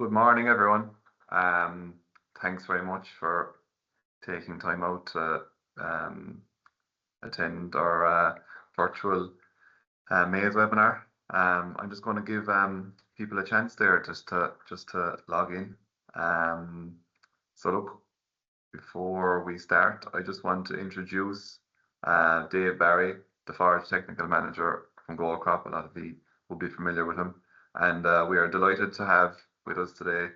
Good morning, everyone. Um, Thanks very much for taking time out to um, attend our virtual Maze webinar. I'm just going to give people a chance there just to log in. So look, before we start, I just want to introduce Dave Barry, the Forage Technical Manager from Goldcrop. A lot of you will be familiar with him, and we are delighted to have with us today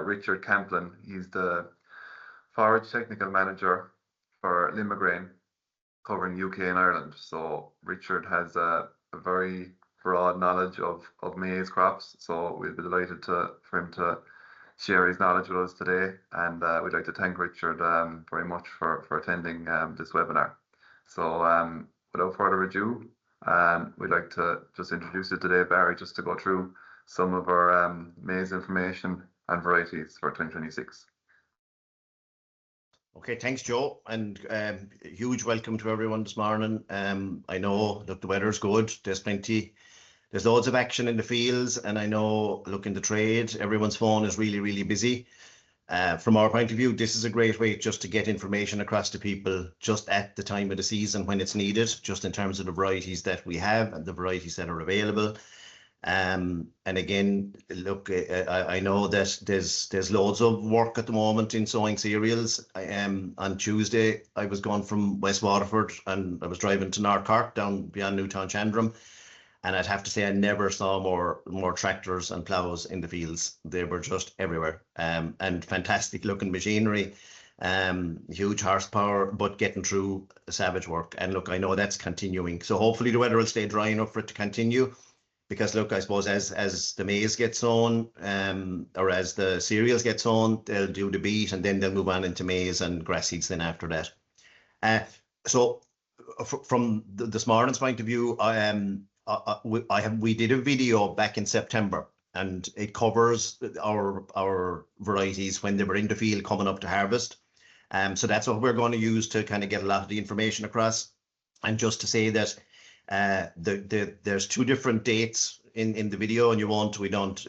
Richard Camplin. He's the Forage Technical Manager for Limagrain, covering UK and Ireland. So Richard has a very broad knowledge of maize crops. So we'll be delighted for him to share his knowledge with us today. And we'd like to thank Richard very much for attending this webinar. So without further ado, we'd like to just introduce you today, Barry, just to go through some of our maize information and varieties for 2026. Okay, thanks, Joe, and huge welcome to everyone this morning. I know, look, the weather's good. There's loads of action in the fields, and I know, look, in the trade, everyone's phone is really, really busy. From our point of view, this is a great way just to get information across to people just at the time of the season when it's needed, just in terms of the varieties that we have and the varieties that are available. And again, look, I know that there's loads of work at the moment in sowing cereals. On Tuesday, I was going from West Waterford and I was driving to North Cork down beyond Newtown Chandram. And I'd have to say I never saw more tractors and plows in the fields. They were just everywhere. And fantastic looking machinery, huge horsepower, but getting through savage work. And look, I know that's continuing. So hopefully the weather will stay dry enough for it to continue. Because look, I suppose as the maize gets sown, or as the cereals get sown, they'll do the beet and then they'll move on into maize and grass seeds then after that. So from this morning's point of view, we did a video back in September, and it covers our varieties when they were in the field coming up to harvest. So that's what we're going to use to kind of get a lot of the information across. And just to say that there's two different dates in the video, and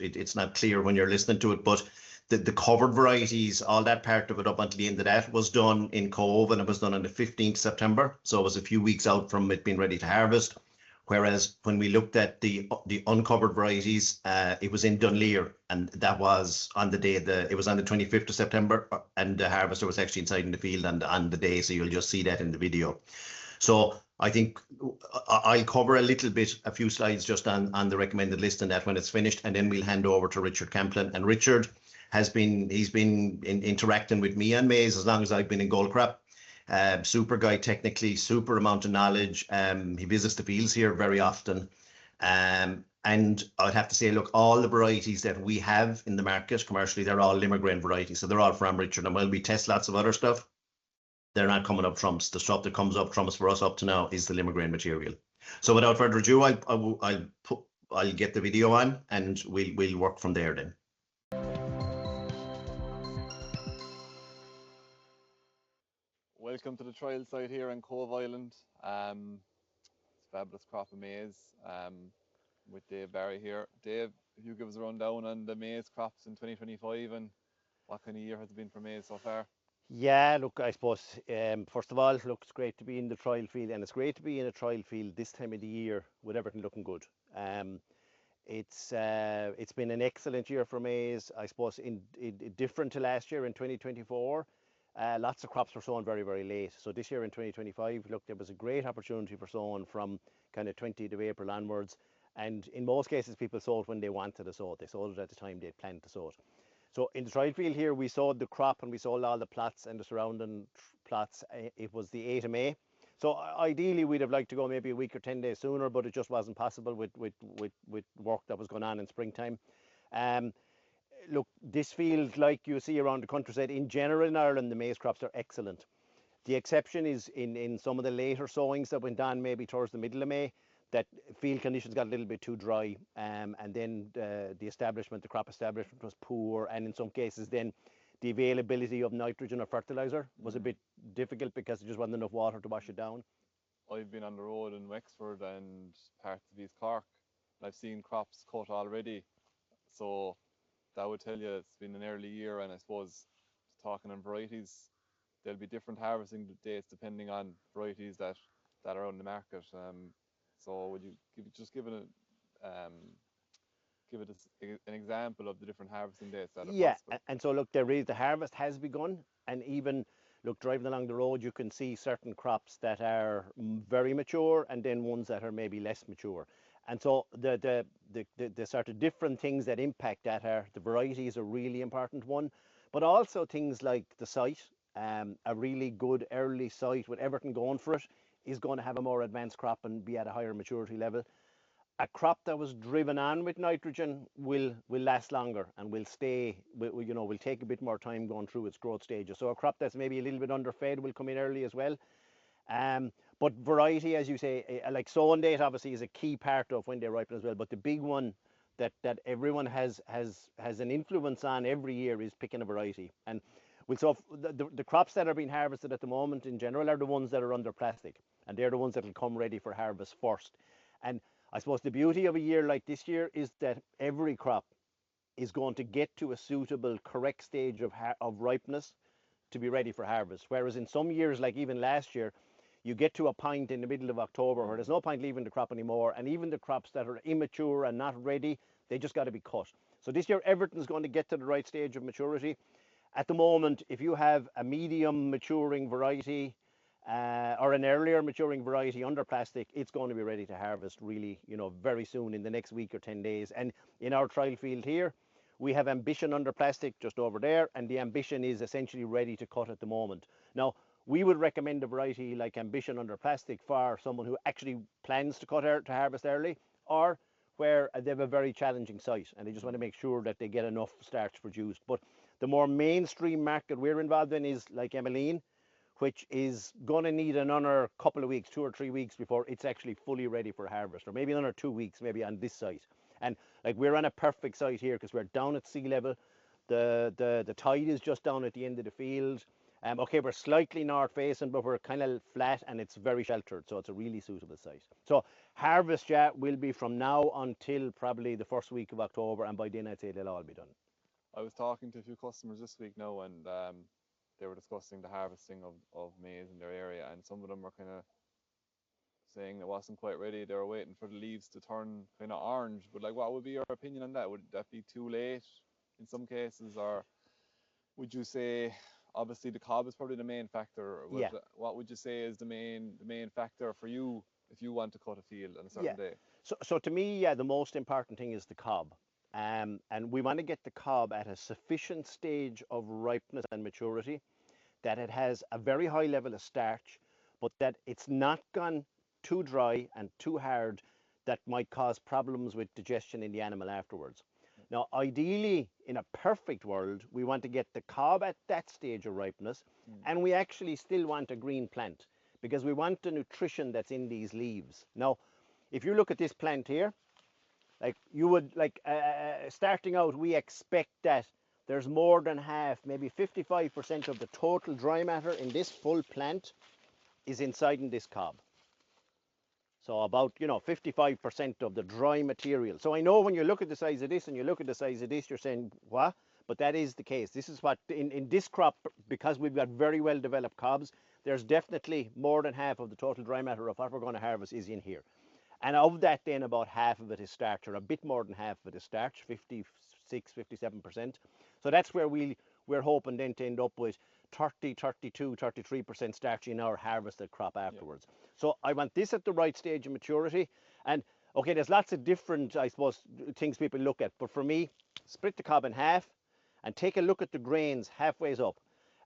it's not clear when you're listening to it, but the covered varieties, all that part of it up until the end of that was done in Cove, and it was done on the 15th September. So it was a few weeks out from it being ready to harvest. Whereas when we looked at the uncovered varieties, it was in Dunleer, and that was on the day it was on the 25th of September, and the harvester was actually inside in the field on the day. So you'll just see that in the video. So I think I'll cover a few slides just on the recommended list and that when it's finished, and then we'll hand over to Richard Camplin. And Richard he's been interacting with me on maize as long as I've been in Goldcrop. Super guy technically, super amount of knowledge. He visits the fields here very often. And I'd have to say, look, all the varieties that we have in the market commercially, they're all Limagrain varieties. So they're all from Richard. And while we test lots of other stuff, they're not coming up trumps. The stuff that comes up trumps for us up to now is the Limagrain material. So without further ado, I'll get the video on and we'll work from there then. Welcome to the trial site here in Cove Island. It's a fabulous crop of maize with Dave Barry here. Dave, if you give us a rundown on the maize crops in 2025 and what kind of year has it been for maize so far? Yeah, look, I suppose, first of all, look, it's great to be in the trial field, and it's great to be in a trial field this time of the year with everything looking good. It's been an excellent year for maize, I suppose, in different to last year in 2024. Lots of crops were sown very, very late. So this year in 2025, look, there was a great opportunity for sowing from kind of 20th of April onwards. And in most cases, people sowed when they wanted to sow it. They sowed it at the time they'd planned to sow it. So in the trial field here, we sowed the crop and we sowed all the plots and the surrounding plots. It was the 8th of May. So ideally, we'd have liked to go maybe a week or 10 days sooner, but it just wasn't possible with work that was going on in springtime. Look, this field, like you see around the countryside, in general in Ireland, the maize crops are excellent. The exception is in some of the later sowings that went on maybe towards the middle of May, that field conditions got a little bit too dry, and then the crop establishment was poor, and in some cases then the availability of nitrogen or fertilizer was a bit difficult because there just wasn't enough water to wash it down. I've been on the road in Wexford and parts of East Cork, and I've seen crops cut already. So that would tell you it's been an early year, and I suppose talking on varieties, there'll be different harvesting dates depending on varieties that are on the market. So would you give it an example of the different harvesting dates that are Yeah, possible? and so look, the harvest has begun, and even look, driving along the road, you can see certain crops that are very mature, and then ones that are maybe less mature. And so the sort of different things that impact that are the variety is a really important one, but also things like the site. A really good early site with everything going for it is going to have a more advanced crop and be at a higher maturity level. A crop that was driven on with nitrogen will last longer and will stay, will take a bit more time going through its growth stages. So a crop that's maybe a little bit underfed will come in early as well. But variety, as you say, like sowing date obviously is a key part of when they ripen as well. But the big one that everyone has an influence on every year is picking a variety. And so the crops that are being harvested at the moment in general are the ones that are under plastic, and they're the ones that will come ready for harvest first. And I suppose the beauty of a year like this year is that every crop is going to get to a suitable, correct stage of ripeness to be ready for harvest. Whereas in some years, like even last year, you get to a point in the middle of October where there's no point leaving the crop anymore, and even the crops that are immature and not ready, they just got to be cut. So this year, everything's going to get to the right stage of maturity. At the moment, if you have a medium maturing variety or an earlier maturing variety under plastic, it's going to be ready to harvest really, very soon in the next week or 10 days. And in our trial field here, we have Ambition under plastic just over there, and the Ambition is essentially ready to cut at the moment. Now, we would recommend a variety like Ambition under plastic for someone who actually plans to harvest early, or where they have a very challenging site and they just want to make sure that they get enough starch produced. But the more mainstream market we're involved in is like Emmeline, which is going to need another couple of weeks, 2 or 3 weeks before it's actually fully ready for harvest, or maybe another 2 weeks, maybe on this site. And like we're on a perfect site here because we're down at sea level. The tide is just down at the end of the field. Okay, we're slightly north facing, but we're kind of flat and it's very sheltered, so it's a really suitable site. So harvest, yeah, will be from now until probably the first week of October, and by then I'd say they'll all be done. I was talking to a few customers this week now, and they were discussing the harvesting of maize in their area, and some of them were kind of saying it wasn't quite ready. They were waiting for the leaves to turn kind of orange. But like, what would be your opinion on that? Would that be too late in some cases, or would you say obviously the cob is probably the main factor? Yeah. What would you say is the main factor for you if you want to cut a field on a certain day? So to me, yeah, the most important thing is the cob. And we want to get the cob at a sufficient stage of ripeness and maturity that it has a very high level of starch, but that it's not gone too dry and too hard that might cause problems with digestion in the animal afterwards. Now, ideally, in a perfect world, we want to get the cob at that stage of ripeness, and we actually still want a green plant because we want the nutrition that's in these leaves. Now, if you look at this plant here, like you would starting out, we expect that there's more than half, maybe 55% of the total dry matter in this full plant is inside in this cob. So about 55% of the dry material. So I know when you look at the size of this and you look at the size of this, you're saying what? But that is the case. This is what in this crop, because we've got very well developed cobs, there's definitely more than half of the total dry matter of what we're going to harvest is in here. And of that, then about half of it is starch, or a bit more than half of it is starch, 56, 57%. So that's where we're hoping then to end up with 30, 32, 33% starch in our harvested crop afterwards. Yeah. So I want this at the right stage of maturity. And okay, there's lots of different, I suppose, things people look at. But for me, split the cob in half and take a look at the grains halfway up.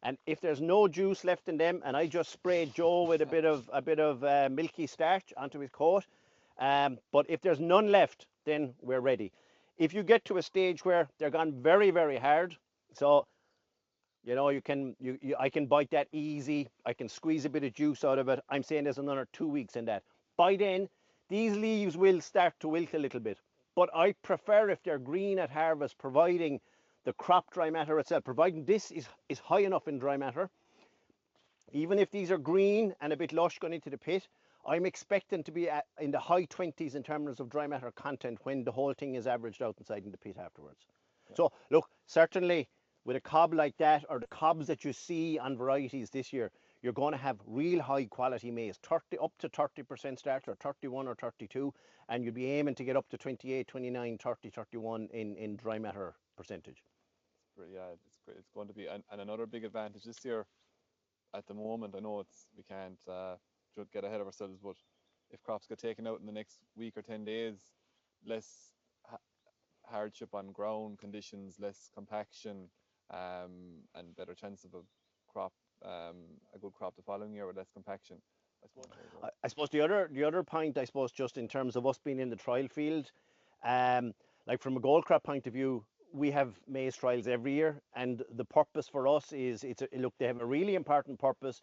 And if there's no juice left in them, and I just spray Joe with a bit of milky starch onto his coat, but if there's none left, then we're ready. If you get to a stage where they're gone very, very hard, so I can bite that easy, I can squeeze a bit of juice out of it. I'm saying there's another 2 weeks in that. By then, these leaves will start to wilt a little bit. But I prefer if they're green at harvest, providing the crop dry matter itself, providing this is high enough in dry matter. Even if these are green and a bit lush going into the pit, I'm expecting to be in the high 20s in terms of dry matter content when the whole thing is averaged out inside in the pit afterwards. So look, certainly with a cob like that, or the cobs that you see on varieties this year, you're going to have real high quality maize, 30 up to 30% starch, or 31 or 32, and you'll be aiming to get up to 28, 29, 30, 31 in dry matter percentage. Yeah, it's great. It's going to be, and another big advantage this year at the moment. I know we can't get ahead of ourselves, but if crops get taken out in the next week or 10 days, less hardship on ground conditions, less compaction, and better chance of a good crop the following year with less compaction. I suppose the other point, I suppose, just in terms of us being in the trial field, like from a Goldcrop point of view, we have maize trials every year, and the purpose for us is look, they have a really important purpose.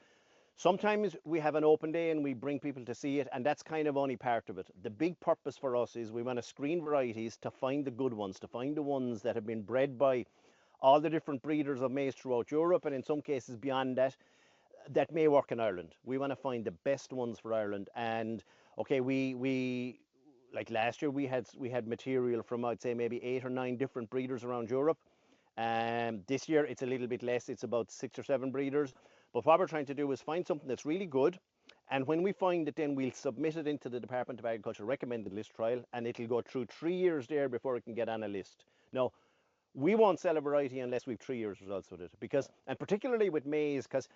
Sometimes we have an open day and we bring people to see it, and that's kind of only part of it. The big purpose for us is we want to screen varieties to find the good ones, to find the ones that have been bred by all the different breeders of maize throughout Europe, and in some cases beyond that, that may work in Ireland. We want to find the best ones for Ireland. And okay, we like last year we had material from, I'd say, maybe 8 or 9 different breeders around Europe. This year it's a little bit less, it's about 6 or 7 breeders. But what we're trying to do is find something that's really good, and when we find it, then we'll submit it into the Department of Agriculture recommended list trial, and it'll go through 3 years there before it can get on a list. Now, we won't sell a variety unless we've 3 years results with it, because, and particularly with maize, because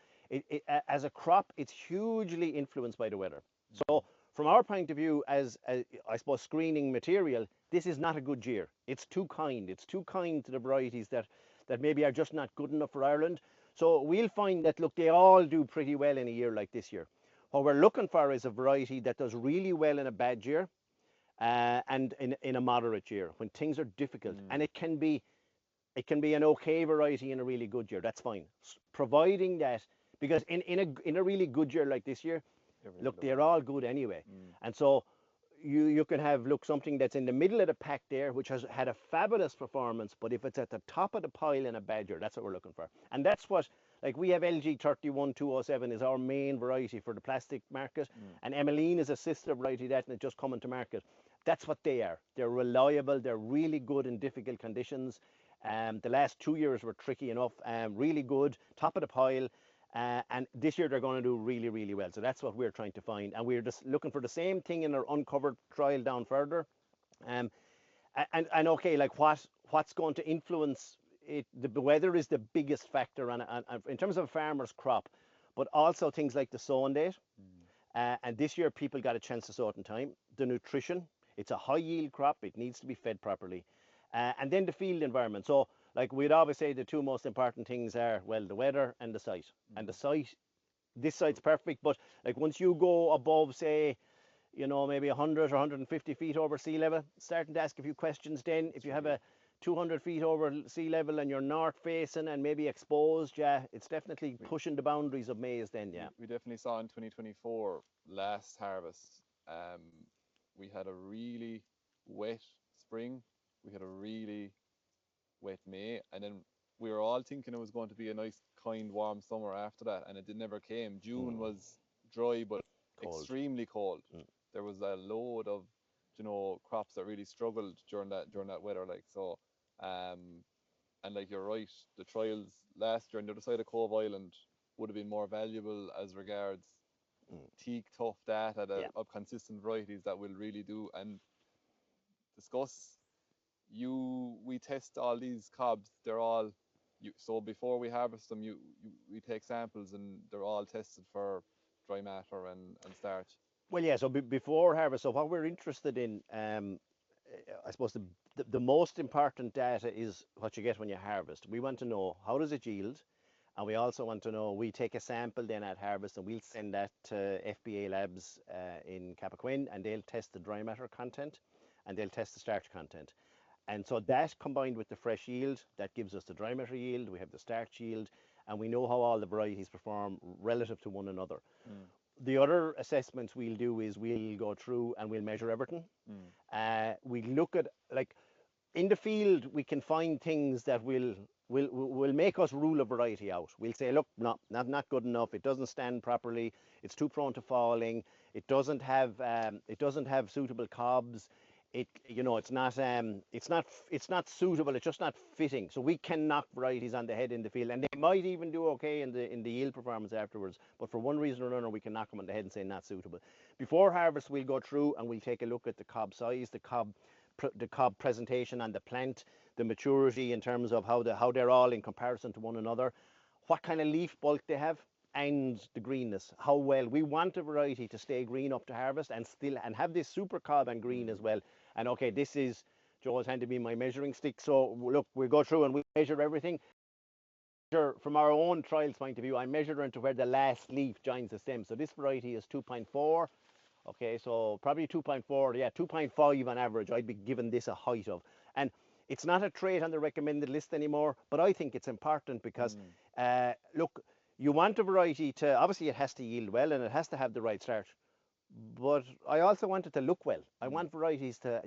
as a crop, it's hugely influenced by the weather. So from our point of view, as I suppose screening material, this is not a good year. It's too kind. It's too kind to the varieties that maybe are just not good enough for Ireland. So we'll find that, look, they all do pretty well in a year like this year. What we're looking for is a variety that does really well in a bad year, and in a moderate year when things are difficult. And it can be an okay variety in a really good year. That's fine, providing that, because in a really good year like this year, look, they're all good anyway. And so you can have, look, something that's in the middle of the pack there, which has had a fabulous performance, but if it's at the top of the pile in a bad year, that's what we're looking for. And that's what, like, we have LG 31207 is our main variety for the plastic market, and Emmeline is a sister variety that, and it's just coming to market. That's what they are. They're reliable, they're really good in difficult conditions. The last 2 years were tricky enough, really good, top of the pile. And this year they're going to do really, really well. So that's what we're trying to find. And we're just looking for the same thing in our uncovered trial down further. And okay, like what's going to influence it? The weather is the biggest factor in terms of a farmer's crop, but also things like the sowing date. And this year people got a chance to sow it in time. The nutrition, it's a high yield crop. It needs to be fed properly. And then the field environment. So, like, we'd always say the 2 most important things are, well, the weather and the site. And the site, this site's perfect, but like once you go above, say, maybe 100 or 150 feet over sea level, starting to ask a few questions then. If you have a 200 feet over sea level and you're north facing and maybe exposed, yeah, it's definitely pushing the boundaries of maize then, yeah. We definitely saw in 2024, last harvest, we had a really wet spring. We had a really wet May, and then we were all thinking it was going to be a nice, kind, warm summer after that, and it never came. June was dry but cold. Extremely cold. There was a load of, crops that really struggled during that weather, like so. And like you're right, the trials last year on the other side of Cove Island would have been more valuable as regards teak, tough data of consistent varieties that will really do and discuss. We test all these cobs. They're all so before we harvest them, we take samples and they're all tested for dry matter and starch. Well, yeah. So before harvest, so what we're interested in, I suppose the most important data is what you get when you harvest. We want to know how does it yield, and we also want to know. We take a sample then at harvest, and we'll send that to FBA labs in Cappoquin, and they'll test the dry matter content, and they'll test the starch content. And so that combined with the fresh yield, that gives us the dry matter yield, we have the starch yield, and we know how all the varieties perform relative to one another. The other assessments we'll do is we'll go through and we'll measure everything. We look at, like, in the field, we can find things that will make us rule a variety out. We'll say, look, no, not good enough. It doesn't stand properly. It's too prone to falling. It doesn't have suitable cobs. it's not suitable. It's just not fitting. So we can knock varieties on the head in the field, and they might even do okay in the yield performance afterwards. But for one reason or another, we can knock them on the head and say not suitable. Before harvest, we'll go through and we'll take a look at the cob size, the cob presentation on the plant, the maturity in terms of how they're all in comparison to one another, what kind of leaf bulk they have, and the greenness, how well we want a variety to stay green up to harvest and have this super cob and green as well. And okay, this is Joe's handed me my measuring stick, so look, we'll go through and we measure everything. From our own trials point of view, I measure into where the last leaf joins the stem. So this variety is 2.4. Okay, so probably 2.4, yeah, 2.5 on average I'd be given this a height of. And it's not a trait on the recommended list anymore, but I think it's important because, look, you want a variety to, obviously it has to yield well and it has to have the right start, but I also want it to look well. I want varieties to,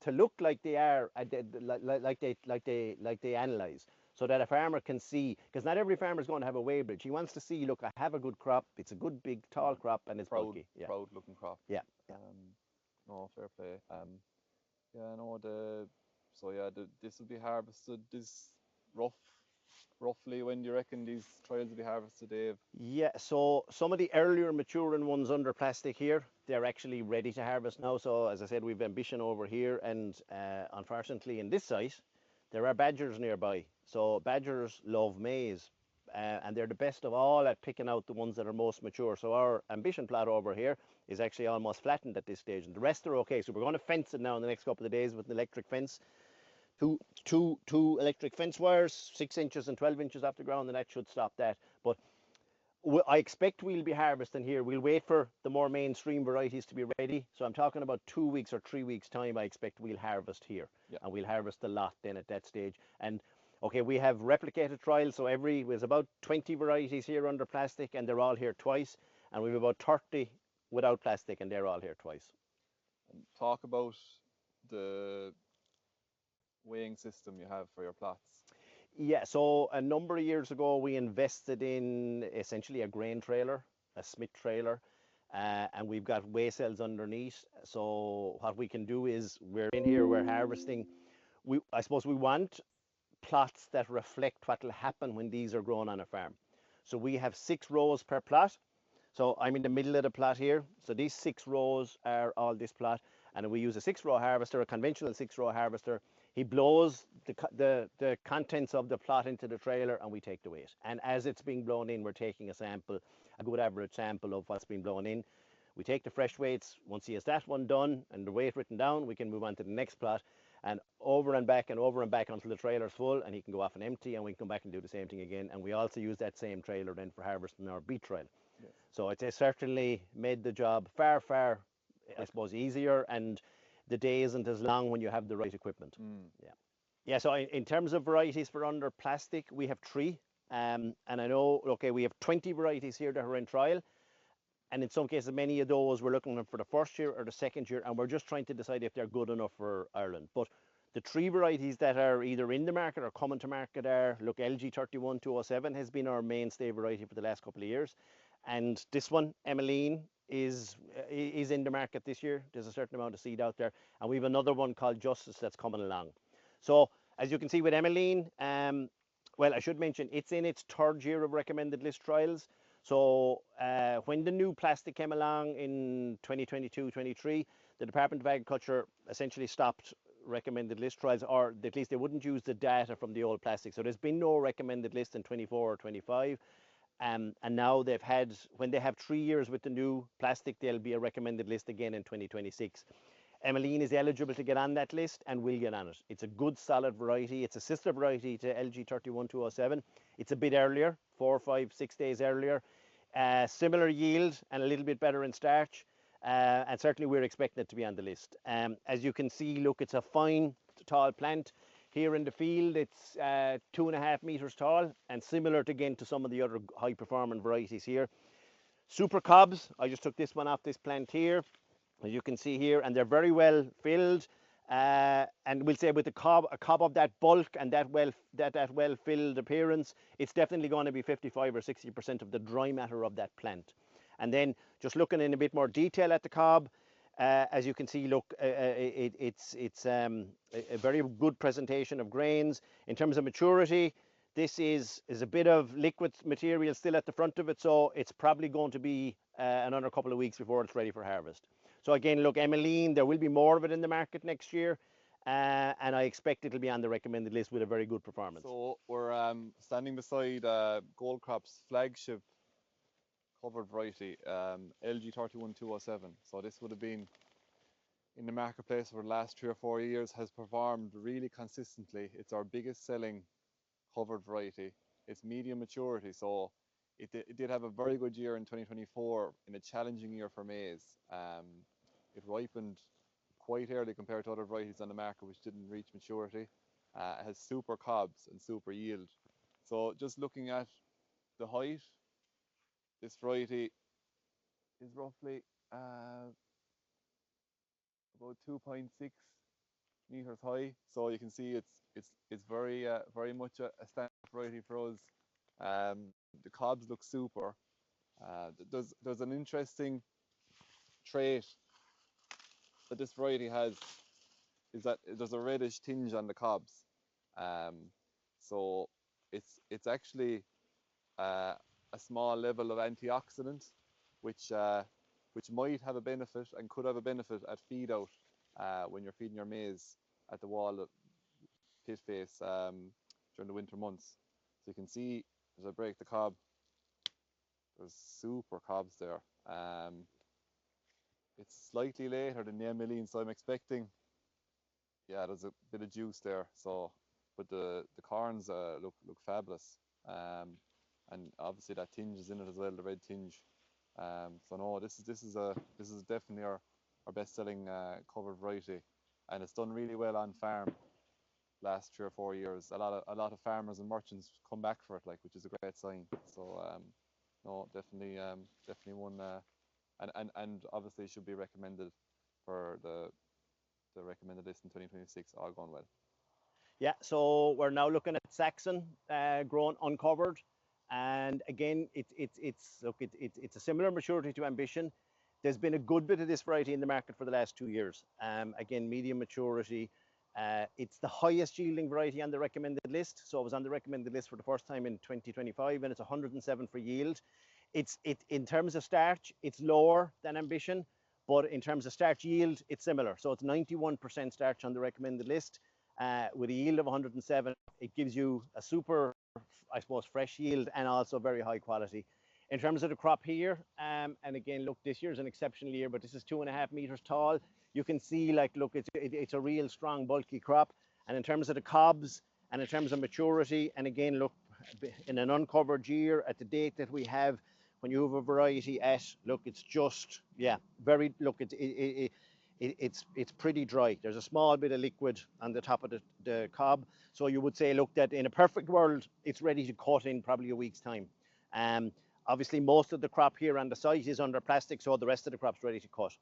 to look like they are, like they analyze, so that a farmer can see, because not every farmer is going to have a weighbridge. He wants to see, look, I have a good crop, it's a good big tall crop, and it's bulky. Yeah. Proud looking crop. Yeah. No, fair play. Yeah, no, this will be harvested roughly when do you reckon these trials will be harvested, Dave? Yeah, so some of the earlier maturing ones under plastic here, they're actually ready to harvest now. So as I said, we've ambition over here, and unfortunately in this site there are badgers nearby. So badgers love maize, and they're the best of all at picking out the ones that are most mature. So our ambition plot over here is actually almost flattened at this stage, and the rest are okay. So we're going to fence it now in the next couple of days with an electric fence. Two electric fence wires, 6 inches and 12 inches off the ground, and that should stop that. But I expect we'll be harvesting here. We'll wait for the more mainstream varieties to be ready. So I'm talking about 2 weeks or 3 weeks time. I expect we'll harvest here, and we'll harvest a lot then at that stage. And okay, we have replicated trials, so there's about 20 varieties here under plastic, and they're all here twice, and we have about 30 without plastic, and they're all here twice. And talk about the weighing system you have for your plots. Yeah, so a number of years ago we invested in essentially a grain trailer, a Smith trailer, and we've got weigh cells underneath. So what we can do is we're in here, we're harvesting. I suppose we want plots that reflect what will happen when these are grown on a farm. So we have 6 rows per plot. So I'm in the middle of the plot here. So these 6 rows are all this plot, and we use a 6-row harvester, a conventional 6-row harvester. He blows the contents of the plot into the trailer, and we take the weight. And as it's being blown in, we're taking a sample, a good average sample of what's been blown in. We take the fresh weights. Once he has that one done and the weight written down, we can move on to the next plot, and over and back until the trailer's full, and he can go off and empty, and we can come back and do the same thing again. And we also use that same trailer then for harvesting our beet trial. Yes. So it's certainly made the job far, I suppose, easier, and the day isn't as long when you have the right equipment. Yeah. So in terms of varieties for under plastic, we have 3, and I know, okay, we have 20 varieties here that are in trial, and in some cases many of those we're looking for the first year or the second year, and we're just trying to decide if they're good enough for Ireland. But the 3 varieties that are either in the market or coming to market are, look, LG 31207 has been our mainstay variety for the last couple of years, and this one, Emmeline, is in the market this year. There's a certain amount of seed out there, and we have another one called Justice that's coming along. So as you can see with Emmeline, well, I should mention it's in its 3rd year of recommended list trials. So when the new plastic came along in 2022-23, the Department of Agriculture essentially stopped recommended list trials, or at least they wouldn't use the data from the old plastic. So there's been no recommended list in 24 or 25. And now when they have 3 years with the new plastic, there'll be a recommended list again in 2026. Emmeline is eligible to get on that list and will get on it. It's a good solid variety. It's a sister variety to LG 31207. It's a bit earlier, 4, 5, 6 days earlier. Similar yield and a little bit better in starch. And certainly we're expecting it to be on the list. As you can see, look, it's a fine tall plant. Here in the field, it's 2.5 meters tall, and similar again to some of the other high performing varieties here. Super cobs, I just took this one off this plant here, as you can see here, and they're very well filled. And we'll say with a cob of that bulk and that well filled appearance, it's definitely going to be 55 or 60% of the dry matter of that plant. And then just looking in a bit more detail at the cob, As you can see, look, it's a very good presentation of grains. In terms of maturity, this is a bit of liquid material still at the front of it, so it's probably going to be another couple of weeks before it's ready for harvest. So again, look, Emmeline, there will be more of it in the market next year, and I expect it'll be on the recommended list with a very good performance. So we're standing beside Goldcrop's flagship covered variety, LG 31207. So this would have been in the marketplace for the last 3 or 4 years, has performed really consistently. It's our biggest selling covered variety. It's medium maturity, so it did have a very good year in 2024 in a challenging year for maize. It ripened quite early compared to other varieties on the market which didn't reach maturity. It has super cobs and super yield. So just looking at the height, this variety is roughly about 2.6 meters high. So you can see it's very much a standard variety for us. The cobs look super. There's an interesting trait that this variety has, is that there's a reddish tinge on the cobs. So it's actually a small level of antioxidant, which might have a benefit and could have a benefit at feed out when you're feeding your maize at the wall pit face during the winter months. So you can see as I break the cob, there's super cobs there. It's slightly later than the Emmeline, so I'm expecting, yeah, there's a bit of juice there. So, but the corns look fabulous, and obviously that tinge is in it as well, the red tinge. So no, this is definitely our best-selling covered variety, and it's done really well on farm last 3 or 4 years. A lot of farmers and merchants come back for it, like, which is a great sign. So no, definitely one, and obviously should be recommended for the recommended list in 2026, all going well. Yeah, so we're now looking at Saxon grown uncovered, and again, it's a similar maturity to Ambition. There's been a good bit of this variety in the market for the last 2 years. Again, medium maturity. It's the highest yielding variety on the recommended list. So it was on the recommended list for the first time in 2025, and it's 107 for yield. In terms of starch, it's lower than Ambition, but in terms of starch yield, it's similar. So it's 91% starch on the recommended list with a yield of 107. It gives you a super, I suppose, fresh yield and also very high quality. In terms of the crop here, and again, look, this year's an exceptional year, but this is 2.5 meters tall. You can see, like, look, it's a real strong, bulky crop. And in terms of the cobs and in terms of maturity, and again, look, in an uncovered year at the date that we have, when you have a variety at, look, it's just, yeah, very, look, it's pretty dry. There's a small bit of liquid on the top of the cob. So you would say, look, that in a perfect world, it's ready to cut in probably a week's time. Obviously, most of the crop here on the site is under plastic, so the rest of the crop's ready to cut.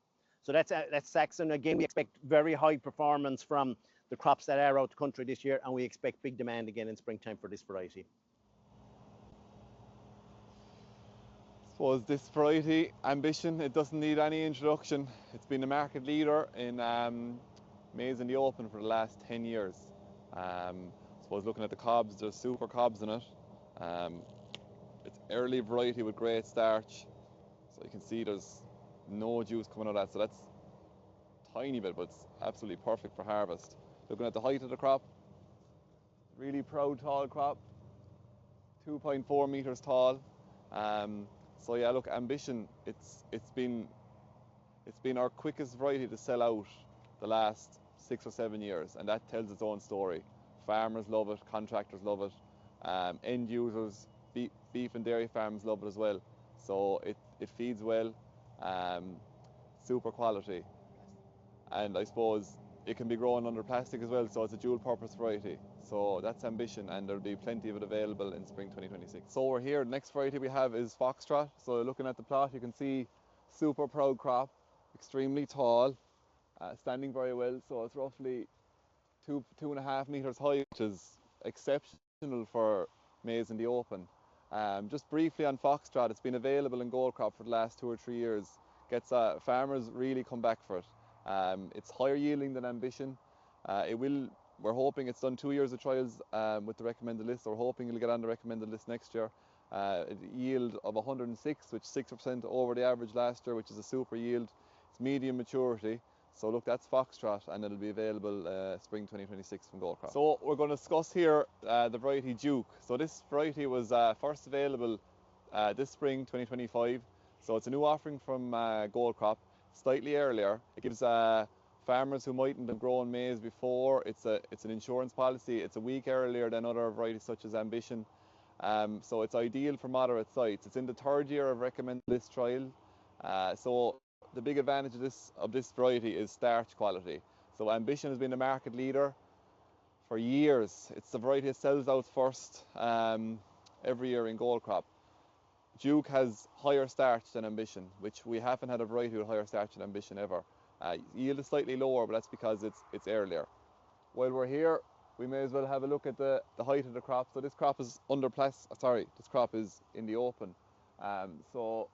So that's Saxon. Again, we expect very high performance from the crops that are out the country this year, and we expect big demand again in springtime for this variety. I suppose this variety, Ambition, it doesn't need any introduction. It's been a market leader in maize in the open for the last 10 years. I suppose looking at the cobs, there's super cobs in it. It's early variety with great starch. So you can see there's no juice coming out of that. So that's tiny bit, but it's absolutely perfect for harvest. Looking at the height of the crop, really proud tall crop, 2.4 meters tall. So yeah, look, Ambition, it's been our quickest variety to sell out the last 6 or 7 years, and that tells its own story. Farmers love it, contractors love it, end users, beef and dairy farms love it as well. So it feeds well, super quality, and I suppose it can be grown under plastic as well, so it's a dual purpose variety. So that's Ambition, and there'll be plenty of it available in spring 2026. So we're here, the next variety we have is Foxtrot. So looking at the plot, you can see super proud crop, extremely tall, standing very well. So it's roughly 2.5 meters high, which is exceptional for maize in the open. Just briefly on Foxtrot, it's been available in Goldcrop for the last 2 or 3 years. gets farmers really come back for it. It's higher yielding than Ambition. We're hoping it's done 2 years of trials with the recommended list. We're hoping it'll get on the recommended list next year. A yield of 106, which is 6% over the average last year, which is a super yield. It's medium maturity. So look, that's Foxtrot, and it'll be available spring 2026 from Goldcrop. So we're going to discuss here the variety Duke. So this variety was first available this spring 2025. So it's a new offering from Goldcrop, slightly earlier. It gives farmers who mightn't have grown maize before, it's an insurance policy. It's a week earlier than other varieties such as Ambition. So it's ideal for moderate sites. It's in the 3rd year of recommended list trial. So the big advantage of this variety is starch quality. So Ambition has been the market leader for years. It's the variety that sells out first every year in Goldcrop. Duke has higher starch than Ambition, which we haven't had a variety with higher starch than Ambition ever. Yield is slightly lower, but that's because it's earlier. While we're here, we may as well have a look at the height of the crop. So this crop is this crop is in the open. So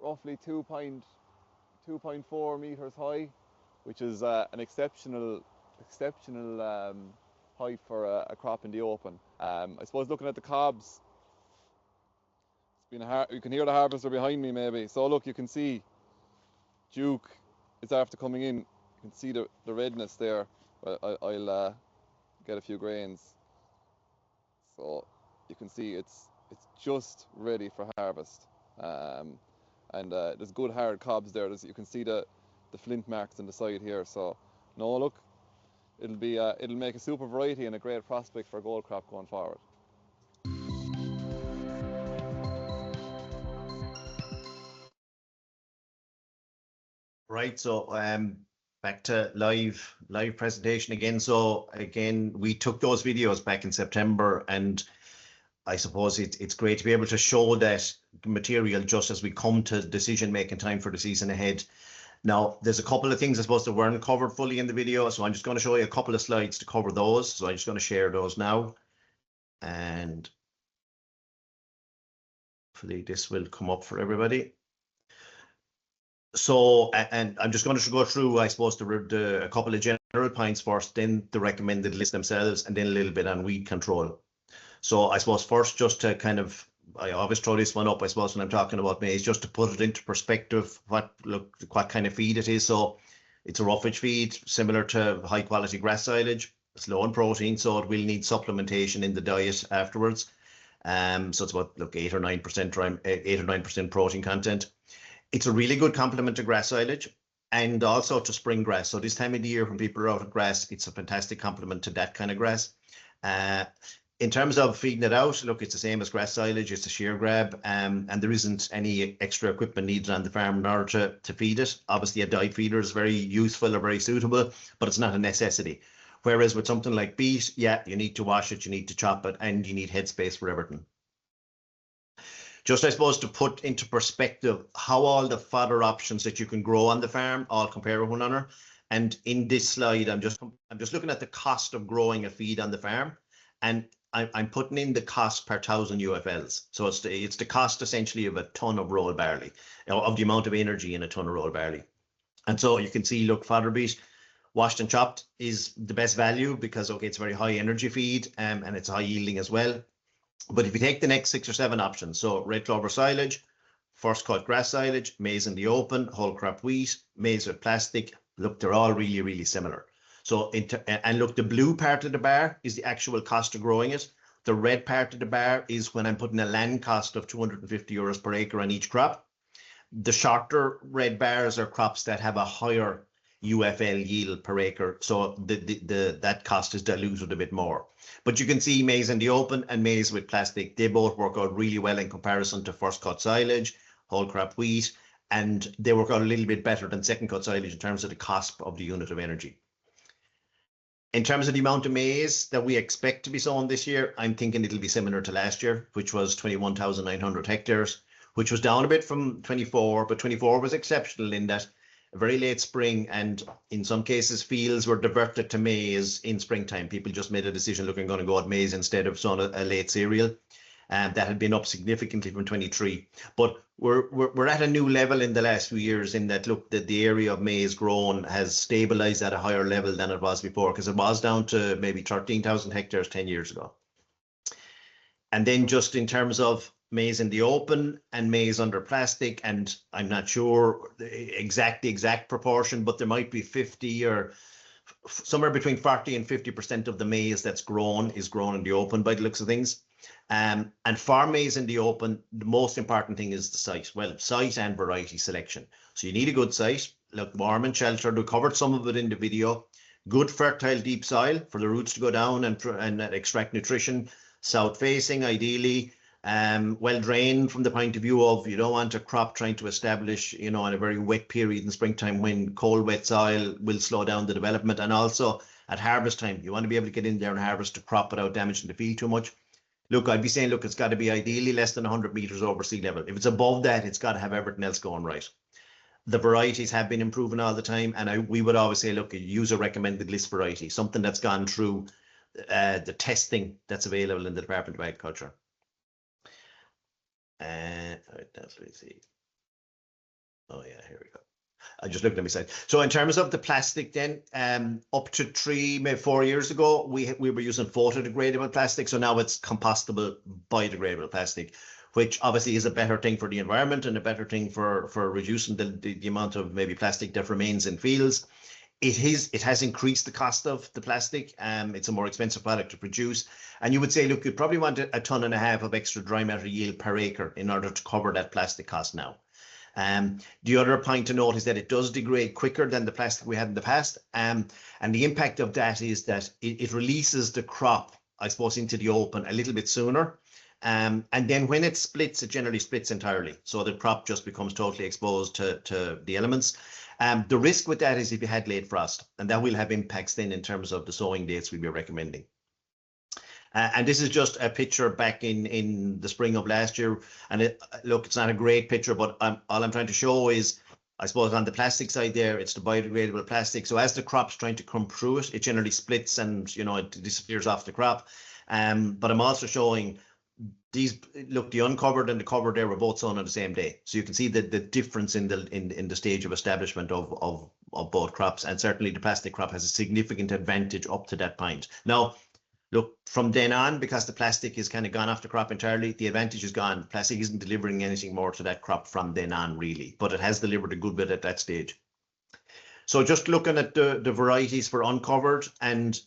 roughly 2.4 meters high, which is an exceptional height for a crop in the open. I suppose looking at the cobs, you can hear the harvester behind me maybe. So look, you can see Duke is after coming in. You can see the redness there. I'll get a few grains. So you can see it's just ready for harvest. And there's good hard cobs there. You can see the flint marks on the side here. So no, look, it'll make a super variety and a great prospect for Goldcrop going forward. Right, so back to live presentation again. So again, we took those videos back in September, and I suppose it's great to be able to show that material just as we come to decision making time for the season ahead. Now, there's a couple of things I suppose that weren't covered fully in the video, so I'm just going to show you a couple of slides to cover those. So I'm just going to share those now, and hopefully this will come up for everybody. So, and I'm just going to go through, I suppose, a couple of general points first, then the recommended list themselves, and then a little bit on weed control. So I suppose first, just to kind of, I always throw this one up, I suppose, when I'm talking about maize, just to put it into perspective, what kind of feed it is. So it's a roughage feed, similar to high quality grass silage. It's low in protein, so it will need supplementation in the diet afterwards. So it's about 8 or 9% protein content. It's a really good complement to grass silage and also to spring grass. So this time of the year when people are out of grass, it's a fantastic complement to that kind of grass. In terms of feeding it out, look, it's the same as grass silage. It's a shear grab, and there isn't any extra equipment needed on the farm in order to feed it. Obviously, a diet feeder is very useful or very suitable, but it's not a necessity. Whereas with something like beet, yeah, you need to wash it, you need to chop it, and you need headspace for everything. Just, I suppose, to put into perspective how all the fodder options that you can grow on the farm all compare with one another. And in this slide, I'm just looking at the cost of growing a feed on the farm, and I'm putting in the cost per 1,000 UFLs. So it's the cost essentially of a ton of rolled barley, of the amount of energy in a ton of rolled barley. And so you can see, look, fodder beet washed and chopped is the best value because, okay, it's a very high energy feed, and it's high yielding as well. But if you take the next 6 or 7 options, so red clover silage, first cut grass silage, maize in the open, whole crop wheat, maize with plastic, look, they're all really, really similar. So, and look, the blue part of the bar is the actual cost of growing it. The red part of the bar is when I'm putting a land cost of 250 euros per acre on each crop. The shorter red bars are crops that have a higher UFL yield per acre, so that cost is diluted a bit more. But you can see maize in the open and maize with plastic, they both work out really well in comparison to first cut silage, whole crop wheat, and they work out a little bit better than second cut silage in terms of the cost of the unit of energy. In terms of the amount of maize that we expect to be sown this year, I'm thinking it'll be similar to last year, which was 21,900 hectares, which was down a bit from 24, but 24 was exceptional in that a very late spring, and in some cases fields were diverted to maize in springtime. People just made a decision, look, I'm going to go at maize instead of sowing a late cereal. that had been up significantly from 23. But we're at a new level in the last few years in that, look, that the area of maize grown has stabilized at a higher level than it was before, because it was down to maybe 13,000 hectares 10 years ago. And then just in terms of maize in the open and maize under plastic, and I'm not sure the exact proportion, but there might be 50 or somewhere between 40 and 50% of the maize that's grown is grown in the open by the looks of things. And for maize in the open, the most important thing is the site. Well, site and variety selection. So you need a good site, look warm and sheltered. We covered some of it in the video. Good fertile deep soil for the roots to go down and extract nutrition. South facing ideally, well drained from the point of view of you don't want a crop trying to establish, in a very wet period in springtime when cold wet soil will slow down the development. And also at harvest time, you want to be able to get in there and harvest the crop without damaging the field too much. Look, I'd be saying, look, it's got to be ideally less than 100 meters over sea level. If it's above that, it's got to have everything else going right. The varieties have been improving all the time, and we would always say, look, use a recommended list variety, something that's gone through the testing that's available in the Department of Agriculture. Let's see. Oh yeah, here we go. I just looked at my side. So in terms of the plastic, then up to 3, maybe 4 years ago, we were using photodegradable plastic. So now it's compostable, biodegradable plastic, which obviously is a better thing for the environment and a better thing for reducing the amount of maybe plastic that remains in fields. It has increased the cost of the plastic. It's a more expensive product to produce. And you would say, look, you'd probably want 1.5 tons of extra dry matter yield per acre in order to cover that plastic cost now. The other point to note is that it does degrade quicker than the plastic we had in the past. And the impact of that is that it releases the crop, I suppose, into the open a little bit sooner. And then when it splits, it generally splits entirely. So the crop just becomes totally exposed to the elements. The risk with that is if you had late frost, and that will have impacts then in terms of the sowing dates we'll be recommending. And this is just a picture back in the spring of last year. And look, it's not a great picture, but all I'm trying to show is, I suppose, on the plastic side there, it's the biodegradable plastic. So as the crop's trying to come through it, it generally splits and, it disappears off the crop. But I'm also showing these, look, the uncovered and the covered there were both sown on the same day. So you can see the difference in the stage of establishment of both crops. And certainly the plastic crop has a significant advantage up to that point. Now, look, from then on, because the plastic is kind of gone off the crop entirely, the advantage is gone. Plastic isn't delivering anything more to that crop from then on, really, but it has delivered a good bit at that stage. So just looking at the varieties for uncovered, and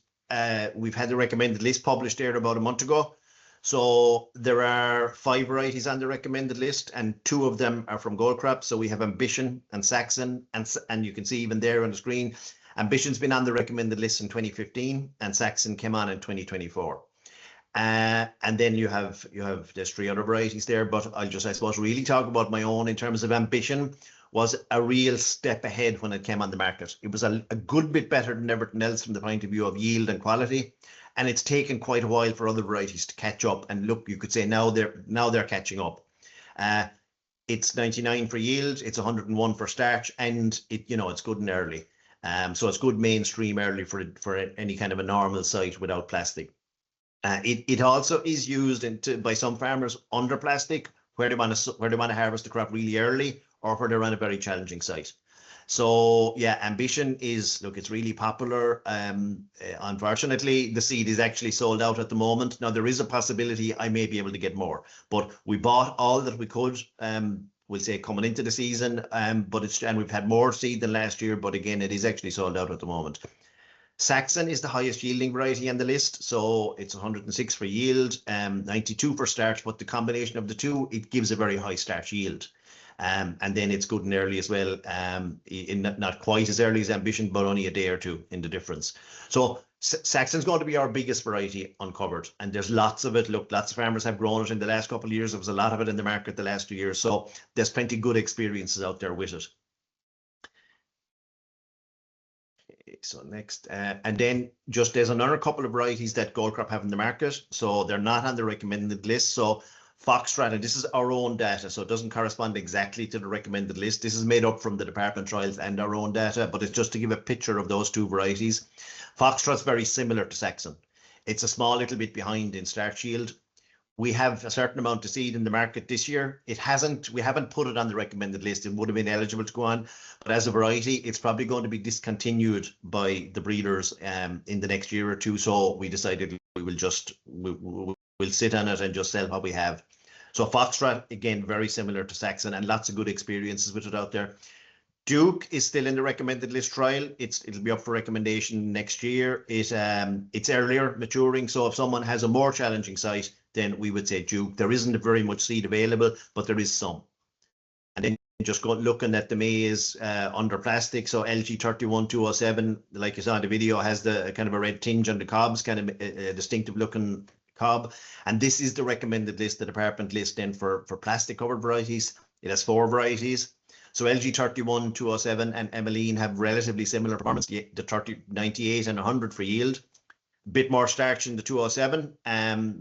we've had the recommended list published there about a month ago. So there are 5 varieties on the recommended list, and 2 of them are from Goldcrop. So we have Ambition and Saxon, and you can see even there on the screen, Ambition's been on the recommended list in 2015, and Saxon came on in 2024. And then you have there's 3 other varieties there, but I'll just, I suppose, really talk about my own in terms of Ambition. Was a real step ahead when it came on the market. It was a good bit better than everything else from the point of view of yield and quality. And it's taken quite a while for other varieties to catch up. And look, you could say now they're catching up. It's 99 for yield, it's 101 for starch, and it's good and early. So it's good mainstream early for any kind of a normal site without plastic. It also is used by some farmers under plastic where they want to harvest the crop really early, or where they're on a very challenging site. So yeah, Ambition is, look, it's really popular. Unfortunately, the seed is actually sold out at the moment. Now there is a possibility I may be able to get more, but we bought all that we could, we'll say, coming into the season, and we've had more seed than last year, but again, it is actually sold out at the moment. Saxon is the highest yielding variety on the list, so it's 106 for yield, 92 for starch, but the combination of the two, it gives a very high starch yield. And then it's good and early as well, not quite as early as Ambition, but only a day or two in the difference. So Saxon's going to be our biggest variety uncovered, and there's lots of it. Look, lots of farmers have grown it in the last couple of years. There was a lot of it in the market the last 2 years, so there's plenty of good experiences out there with it. Okay, so next, and then just there's another couple of varieties that Goldcrop have in the market, so they're not on the recommended list. So Foxtrot, and this is our own data, so it doesn't correspond exactly to the recommended list. This is made up from the department trials and our own data, but it's just to give a picture of those 2 varieties. Foxtrot's very similar to Saxon. It's a small little bit behind in starch yield. we have a certain amount of seed in the market this year. We haven't put it on the recommended list. It would have been eligible to go on, but as a variety, it's probably going to be discontinued by the breeders in the next year or two. So we decided we'll sit on it and just sell what we have. So Foxtrot, again, very similar to Saxon, and lots of good experiences with it out there. Duke is still in the recommended list trial. It'll be up for recommendation next year. It's earlier maturing, so if someone has a more challenging site, then we would say Duke. There isn't very much seed available, but there is some. And then just looking at the maize under plastic, so LG 31207, like you saw in the video, has the kind of a red tinge on the cobs, kind of a distinctive looking cob. And this is the recommended list, the department list then for plastic covered varieties. It has 4 varieties. So LG 31207 and Emmeline have relatively similar performance, the 98 and 100 for yield. Bit more starch in the 207,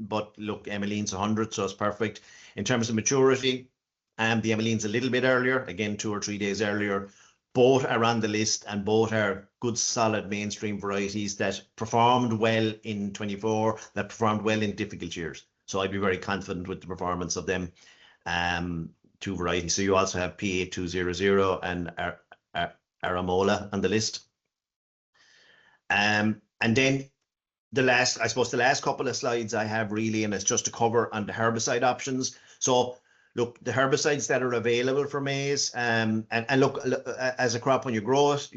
but look, Emmeline's 100, so it's perfect. In terms of maturity, the Emmeline's a little bit earlier, again 2 or 3 days earlier. Both are on the list, and both are good, solid mainstream varieties that performed well in 24, that performed well in difficult years. So I'd be very confident with the performance of them. 2 varieties. So you also have P8200 and Aramola on the list. And then the last couple of slides I have really, and it's just to cover on the herbicide options. So look, the herbicides that are available for maize, and look, as a crop, when you grow it,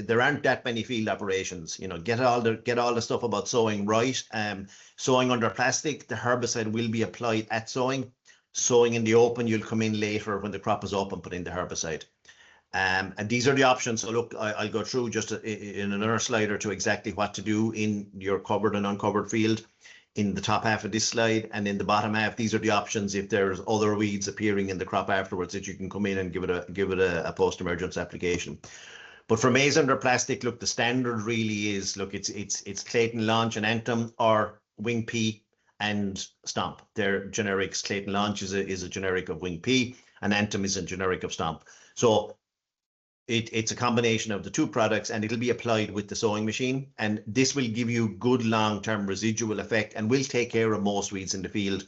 there aren't that many field operations. You know, get all the stuff about sowing right. Sowing under plastic, the herbicide will be applied at sowing. Sowing in the open, you'll come in later when the crop is up and put in the herbicide. And these are the options. So look, I'll go through just in another slide or two exactly what to do in your covered and uncovered field in the top half of this slide, and in the bottom half, these are the options if there's other weeds appearing in the crop afterwards that you can come in and give it a post-emergence application. But for maize under plastic, look, the standard really is, look, it's Clayton Launch and Anthem, or Wing P and Stomp. They're generics. Clayton Launch is a generic of Wing P, and Anthem is a generic of Stomp. So it's a combination of the 2 products, and it'll be applied with the sowing machine. And this will give you good long-term residual effect and will take care of most weeds in the field.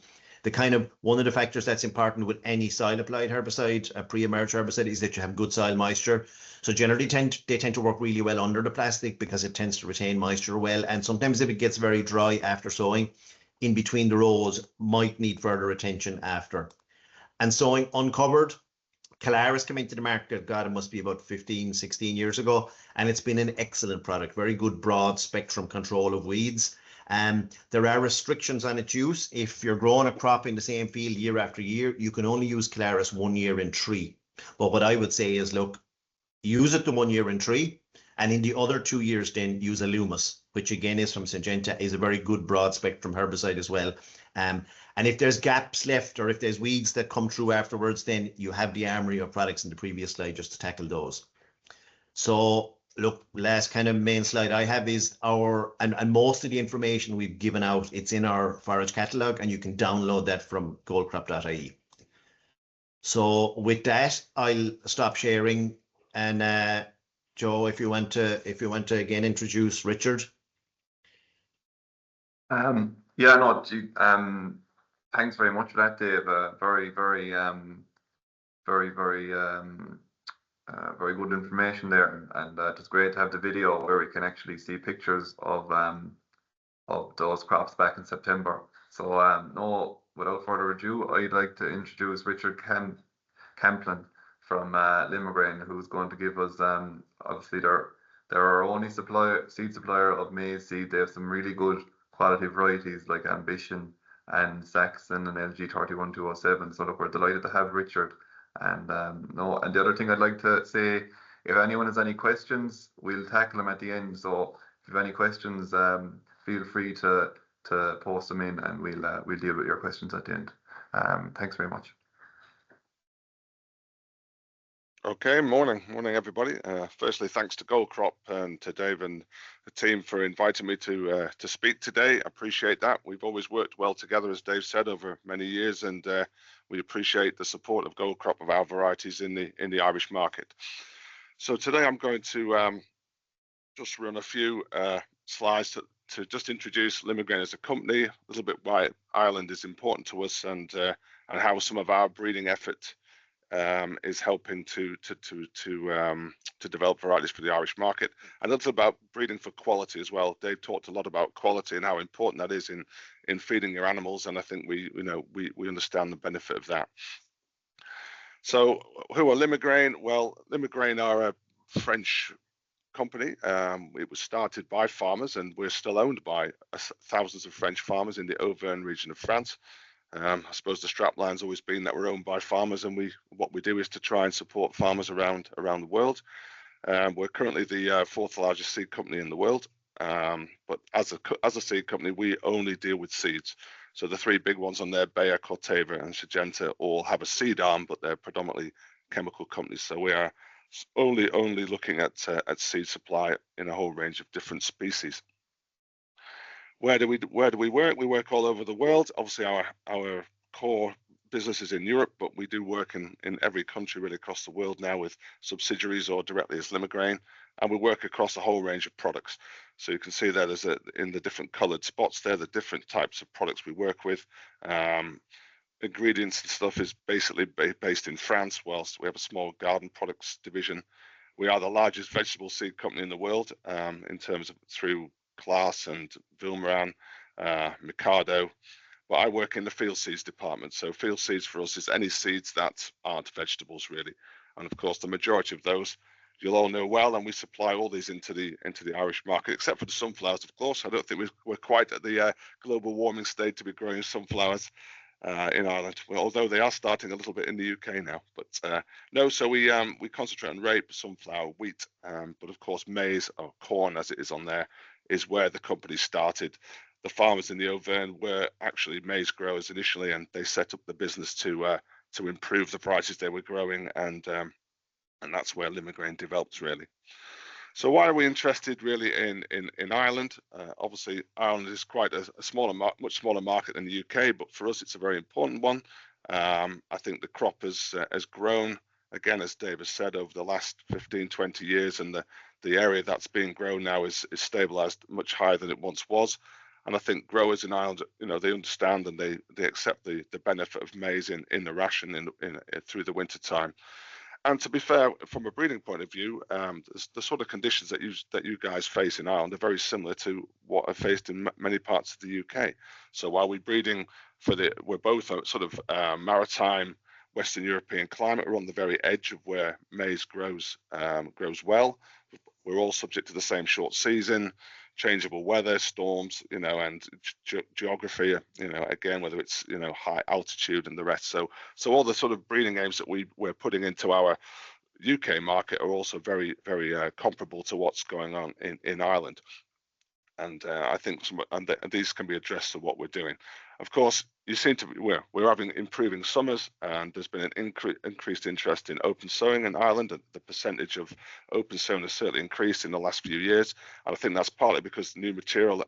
One of the factors that's important with any soil applied herbicide, a pre-emerge herbicide, is that you have good soil moisture. So generally they tend to work really well under the plastic because it tends to retain moisture well. And sometimes if it gets very dry after sowing, in between the rows, might need further attention after. And sowing uncovered, Calaris came into the market, God, it must be about 15, 16 years ago, and it's been an excellent product, very good broad spectrum control of weeds. There are restrictions on its use. If you're growing a crop in the same field year after year, you can only use Calaris 1 year in 3. But what I would say is, look, use it the 1 year in 3, and in the other 2 years then use Alumis, which again is from Syngenta, is a very good broad spectrum herbicide as well. And if there's gaps left, or if there's weeds that come through afterwards, then you have the armory of products in the previous slide just to tackle those. So look, last kind of main slide I have is and most of the information we've given out, it's in our forage catalogue, and you can download that from goldcrop.ie. So with that, I'll stop sharing, and Joe, if you want to again introduce Richard. Yeah, no, thanks very much for that, Dave. Very good information there, and it's great to have the video where we can actually see pictures of those crops back in September. So no, without further ado, I'd like to introduce Richard Camplin from Limagrain, who's going to give us obviously they're our only seed supplier of maize seed. They have some really good quality varieties like Ambition and Saxon and LG 31207. So look, we're delighted to have Richard. And and the other thing I'd like to say, if anyone has any questions, we'll tackle them at the end. So if you have any questions, feel free to post them in, and we'll deal with your questions at the end. Thanks very much. Okay, morning everybody. Firstly, thanks to Goldcrop and to Dave and the team for inviting me to speak today. I appreciate that. We've always worked well together, as Dave said, over many years, and we appreciate the support of Goldcrop of our varieties in the Irish market. So today I'm going to just run a few slides to just introduce Limagrain as a company, a little bit why Ireland is important to us, and how some of our breeding effort is helping to develop varieties for the Irish market, and that's about breeding for quality as well. Dave talked a lot about quality and how important that is in feeding your animals, and I think we understand the benefit of that. So, who are Limagrain? Well, Limagrain are a French company. It was started by farmers, and we're still owned by thousands of French farmers in the Auvergne region of France. I suppose the strapline's always been that we're owned by farmers, and what we do is to try and support farmers around the world. We're currently the fourth largest seed company in the world, but as a seed company, we only deal with seeds. So the three big ones on there, Bayer, Corteva, and Syngenta, all have a seed arm, but they're predominantly chemical companies. So we are only looking at seed supply in a whole range of different species. Where do we work? We work all over the world. Obviously, our core business is in Europe, but we do work in every country really across the world now with subsidiaries or directly as Limagrain, and we work across a whole range of products. So you can see that in the different coloured spots there, the different types of products we work with. Ingredients and stuff is basically based in France, whilst we have a small garden products division. We are the largest vegetable seed company in the world in terms of through Class and Vilmorin, Mikado. But I work in the field seeds department. So field seeds for us is any seeds that aren't vegetables really. And of course, the majority of those you'll all know well, and we supply all these into the Irish market, except for the sunflowers, of course. I don't think we're quite at the global warming stage to be growing sunflowers in Ireland, well, although they are starting a little bit in the UK now. But no, so we concentrate on rape, sunflower, wheat, but of course maize, or corn as it is on there, is where the company started. The farmers in the Auvergne were actually maize growers initially, and they set up the business to improve the varieties they were growing, and that's where Limagrain developed really. So why are we interested really in Ireland? Obviously, Ireland is quite a much smaller market than the UK, but for us, it's a very important one. I think the crop has grown, again, as Dave has said, over the last 15, 20 years, and the area that's being grown now is stabilised much higher than it once was. And I think growers in Ireland, they understand and they accept the benefit of maize in the ration through the winter time. And to be fair, from a breeding point of view, the sort of conditions that you guys face in Ireland are very similar to what are faced in many parts of the UK. So while we're breeding we're both a sort of maritime Western European climate, we're on the very edge of where maize grows well. We're all subject to the same short season, changeable weather, storms, and geography, again, whether it's, high altitude and the rest. So all the sort of breeding aims that we're putting into our UK market are also very, very comparable to what's going on in Ireland. And I think these can be addressed to what we're doing. Of course, you seem to be, we're having improving summers, and there's been an increased interest in open sowing in Ireland, and the percentage of open sowing has certainly increased in the last few years. And I think that's partly because new material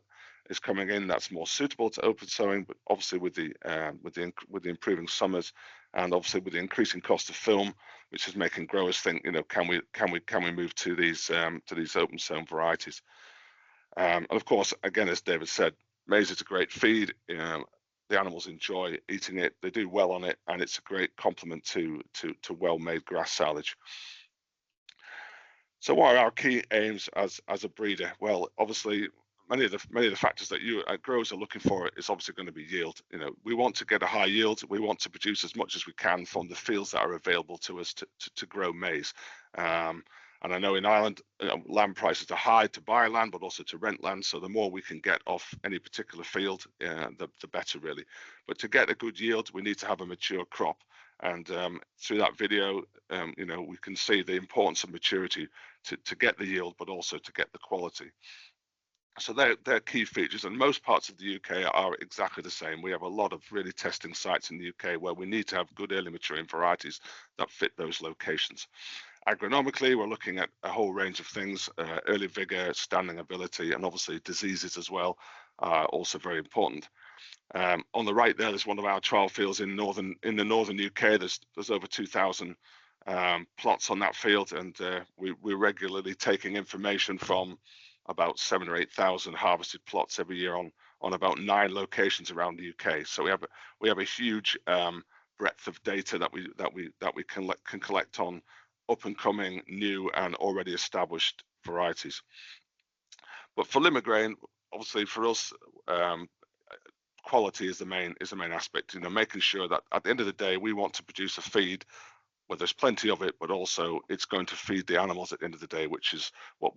is coming in that's more suitable to open sowing, but obviously with the improving summers, and obviously with the increasing cost of film, which is making growers think, can we move to these open sown varieties? And of course, again, as David said, maize is a great feed. The animals enjoy eating it. They do well on it, and it's a great complement to well-made grass silage. So, what are our key aims as a breeder? Well, obviously, many of the factors that you growers are looking for is obviously going to be yield. We want to get a high yield. We want to produce as much as we can from the fields that are available to us to grow maize. And I know in Ireland, land prices are high to buy land, but also to rent land. So the more we can get off any particular field, the better, really. But to get a good yield, we need to have a mature crop. And through that video, we can see the importance of maturity to get the yield, but also to get the quality. So they're key features, and most parts of the UK are exactly the same. We have a lot of really testing sites in the UK where we need to have good early maturing varieties that fit those locations. Agronomically, we're looking at a whole range of things, early vigor, standing ability, and obviously diseases as well are also very important. On the right there's one of our trial fields in the northern UK. There's over 2,000 plots on that field, and we're regularly taking information from about 7,000 or 8,000 harvested plots every year on about 9 locations around the UK. So we have a huge breadth of data that we can collect on up and coming, new and already established varieties. But for Limagrain, obviously for us, quality is the main aspect. You know, making sure that at the end of the day we want to produce a feed where there's plenty of it, but also it's going to feed the animals at the end of the day, which is what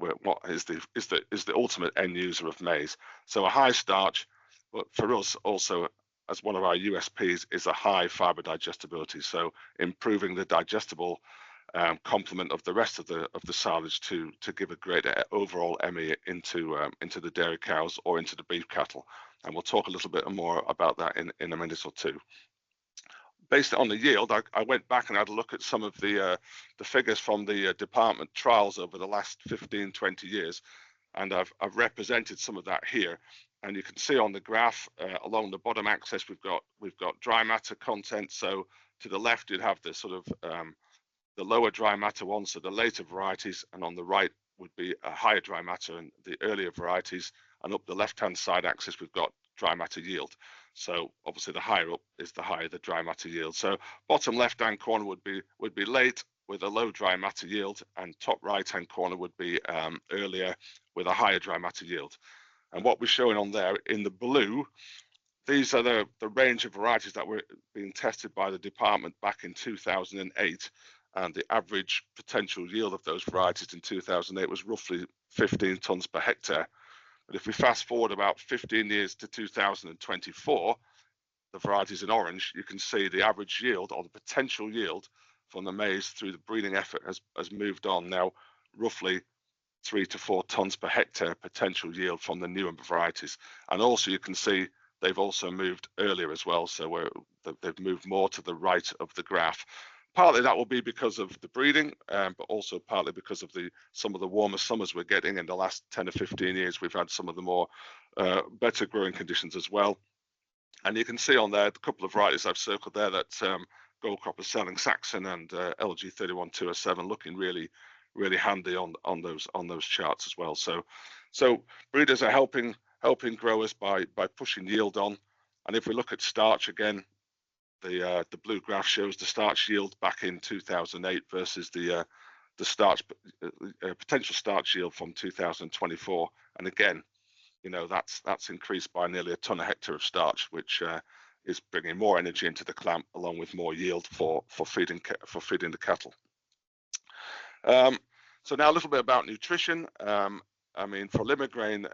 is the ultimate end user of maize. So a high starch, but for us also, as one of our USPs, is a high fiber digestibility. So improving the digestible complement of the rest of the silage to give a greater overall ME into the dairy cows or into the beef cattle. And we'll talk a little bit more about that in a minute or two. Based on the yield, I went back and had a look at some of the figures from the department trials over the last 15-20 years, and I've represented some of that here. And you can see on the graph along the bottom axis we've got dry matter content. So to the left you'd have the sort of the lower dry matter ones, so the later varieties, and on the right would be a higher dry matter and the earlier varieties. And up the left-hand side axis we've got dry matter yield. So obviously the higher up is the higher the dry matter yield. So bottom left-hand corner would be late with a low dry matter yield, and top right-hand corner would be earlier with a higher dry matter yield. And what we're showing on there in the blue, these are the range of varieties that were being tested by the department back in 2008, and the average potential yield of those varieties in 2008 was roughly 15 tonnes per hectare. But if we fast forward about 15 years to 2024, the varieties in orange, you can see the average yield or the potential yield from the maize through the breeding effort has moved on now, roughly 3 to 4 tonnes per hectare potential yield from the newer varieties. And also you can see they've also moved earlier as well, so they've moved more to the right of the graph. Partly that will be because of the breeding, but also partly because of some of the warmer summers we're getting. In the last 10 or 15 years, we've had some of the more better growing conditions as well. And you can see on there, a couple of varieties I've circled there that Goldcrop is selling, Saxon and LG 31207, looking really, really handy on those charts as well. So breeders are helping growers by pushing yield on. And if we look at starch again, the blue graph shows the starch yield back in 2008 versus the starch potential starch yield from 2024. And again, you know, that's increased by nearly a tonne a hectare of starch, which is bringing more energy into the clamp along with more yield for feeding the cattle. So now a little bit about nutrition. I mean, for Limagrain,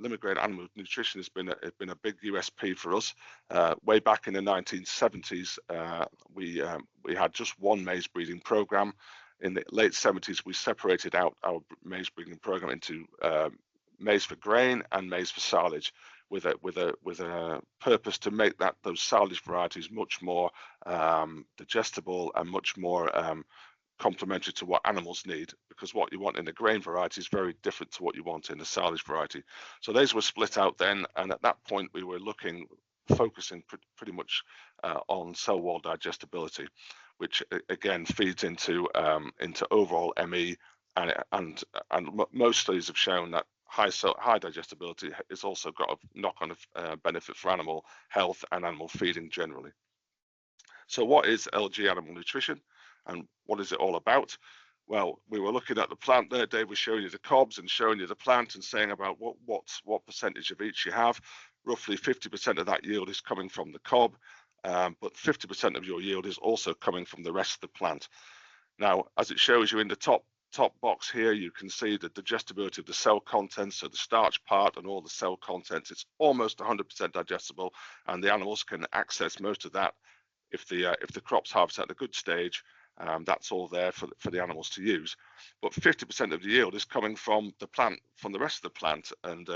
Limagrain animal nutrition has been a big USP for us. Way back in the 1970s, we had just one maize breeding program. In the late 70s, we separated out our maize breeding program into maize for grain and maize for silage, with a purpose to make those silage varieties much more digestible and much more complementary to what animals need, because what you want in a grain variety is very different to what you want in a silage variety. So those were split out then, and at that point we were focusing pretty much on cell wall digestibility, which again feeds into overall ME, and most studies have shown that high digestibility has also got a knock-on benefit for animal health and animal feeding generally. So what is LG animal nutrition? And what is it all about? Well, we were looking at the plant there. Dave was showing you the cobs and showing you the plant and saying about what percentage of each you have. Roughly 50% of that yield is coming from the cob, but 50% of your yield is also coming from the rest of the plant. Now, as it shows you in the top box here, you can see the digestibility of the cell contents, so the starch part and all the cell contents. It's almost 100% digestible, and the animals can access most of that if the crop's harvested at a good stage. That's all there for the animals to use. But 50% of the yield is coming from the plant, from the rest of the plant, and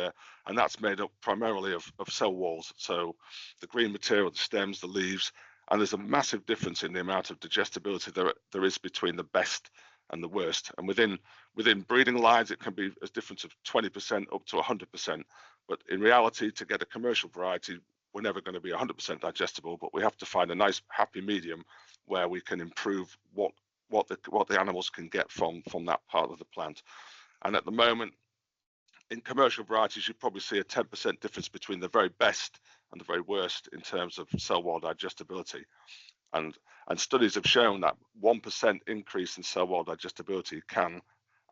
that's made up primarily of cell walls. So the green material, the stems, the leaves, and there's a massive difference in the amount of digestibility there is between the best and the worst. And within breeding lines, it can be a difference of 20% up to 100%. But in reality, to get a commercial variety, we're never going to be 100% digestible, but we have to find a nice happy medium where we can improve what the animals can get from that part of the plant. And at the moment, in commercial varieties, you probably see a 10% difference between the very best and the very worst in terms of cell wall digestibility. And studies have shown that 1% increase in cell wall digestibility can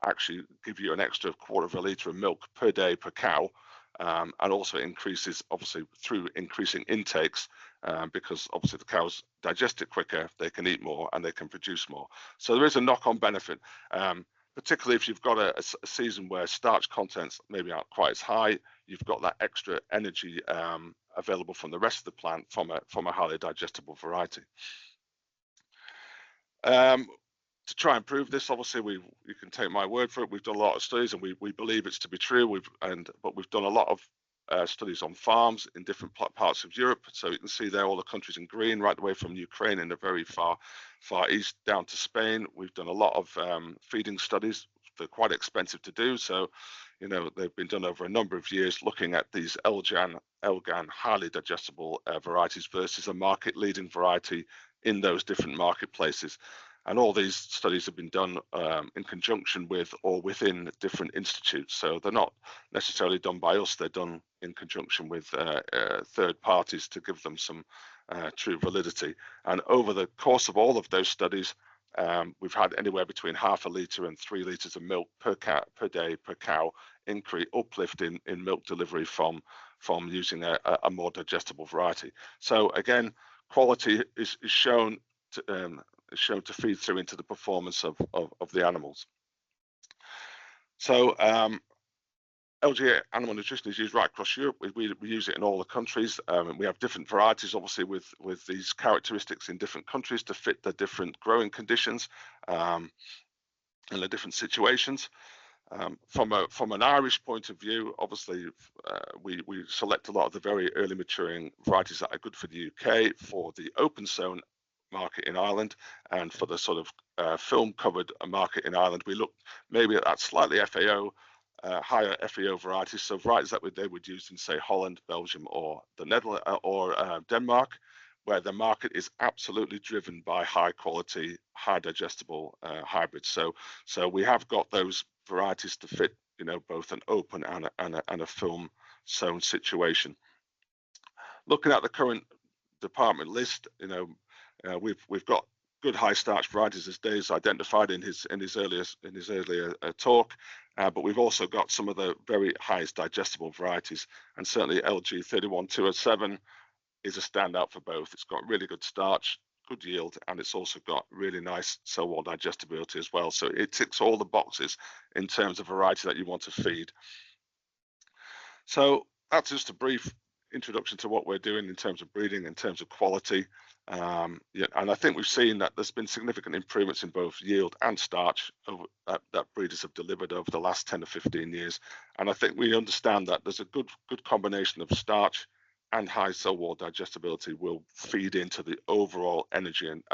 actually give you an extra quarter of a litre of milk per day per cow, and also increases obviously through increasing intakes, because obviously the cows digest it quicker, they can eat more and they can produce more. So there is a knock-on benefit, particularly if you've got a season where starch contents maybe aren't quite as high. You've got that extra energy available from the rest of the plant from a highly digestible variety. To try and prove this, obviously, you can take my word for it. We've done a lot of studies, and we believe it's to be true. But we've done a lot of studies on farms in different parts of Europe. So you can see there all the countries in green, right away from Ukraine in the very far east down to Spain. We've done a lot of feeding studies. They're quite expensive to do, so they've been done over a number of years, looking at these LGAN highly digestible varieties versus a market-leading variety in those different marketplaces. And all these studies have been done in conjunction with or within different institutes. So they're not necessarily done by us, they're done in conjunction with third parties to give them some true validity. And over the course of all of those studies, we've had anywhere between 0.5 litre and 3 litres of milk per day per cow uplift in milk delivery from using a more digestible variety. So again, quality is shown to feed through into the performance of the animals. So LG animal nutrition is used right across Europe. We use it in all the countries. We have different varieties, obviously, with these characteristics in different countries to fit the different growing conditions and the different situations. From an Irish point of view, obviously, we select a lot of the very early maturing varieties that are good for the UK, for the open sown market in Ireland, and for the sort of film covered market in Ireland. We look maybe at that slightly higher FAO varieties, so varieties that they would use in, say, Holland, Belgium, or the Netherlands, or Denmark, where the market is absolutely driven by high quality, high digestible hybrids. So we have got those varieties to fit, both an open and a film sown situation. Looking at the current department list, we've got good high starch varieties, as Dave's identified in his earlier talk, but we've also got some of the very highest digestible varieties, and certainly LG 31207 is a standout for both. It's got really good starch, good yield, and it's also got really nice cell wall digestibility as well. So it ticks all the boxes in terms of variety that you want to feed. So that's just a brief introduction to what we're doing in terms of breeding, in terms of quality. And I think we've seen that there's been significant improvements in both yield and starch that breeders have delivered over the last 10 to 15 years. And I think we understand that there's a good combination of starch and high cell wall digestibility will feed into the overall energy and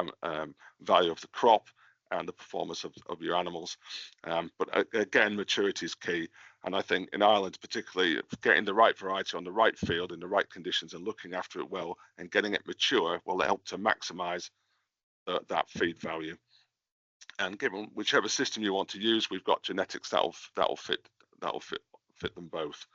value of the crop and the performance of your animals. But again, maturity is key. And I think in Ireland, particularly, getting the right variety on the right field in the right conditions and looking after it well and getting it mature will help to maximise that feed value. And given whichever system you want to use, we've got genetics that'll fit them both.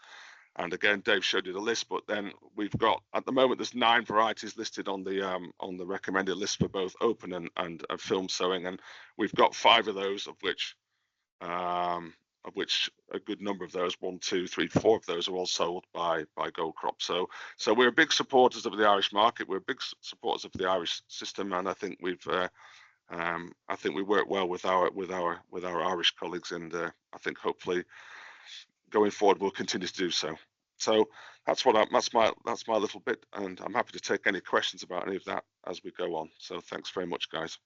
And again, Dave showed you the list, but then we've got, at the moment, there's 9 varieties listed on the recommended list for both open and film sowing, and we've got 5 of those, of which a good number of those, 1, 2, 3, 4 of those are all sold by Goldcrop. So we're big supporters of the Irish market. We're big supporters of the Irish system, and I think we work well with our Irish colleagues, and I think hopefully going forward we'll continue to do so. So that's my little bit, and I'm happy to take any questions about any of that as we go on. So thanks very much, guys.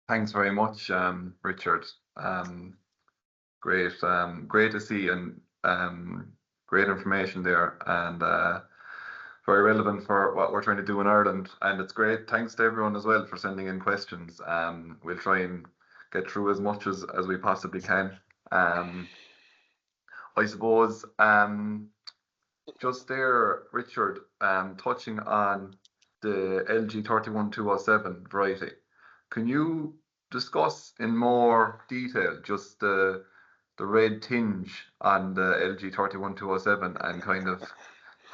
Thanks very much, Richard. Great to see, and great information there, and very relevant for what we're trying to do in Ireland. And it's great. Thanks to everyone as well for sending in questions. We'll try and get through as much as we possibly can. I suppose just there, Richard, touching on the LG 31207 variety, can you discuss in more detail just the red tinge on the LG 31207 and kind of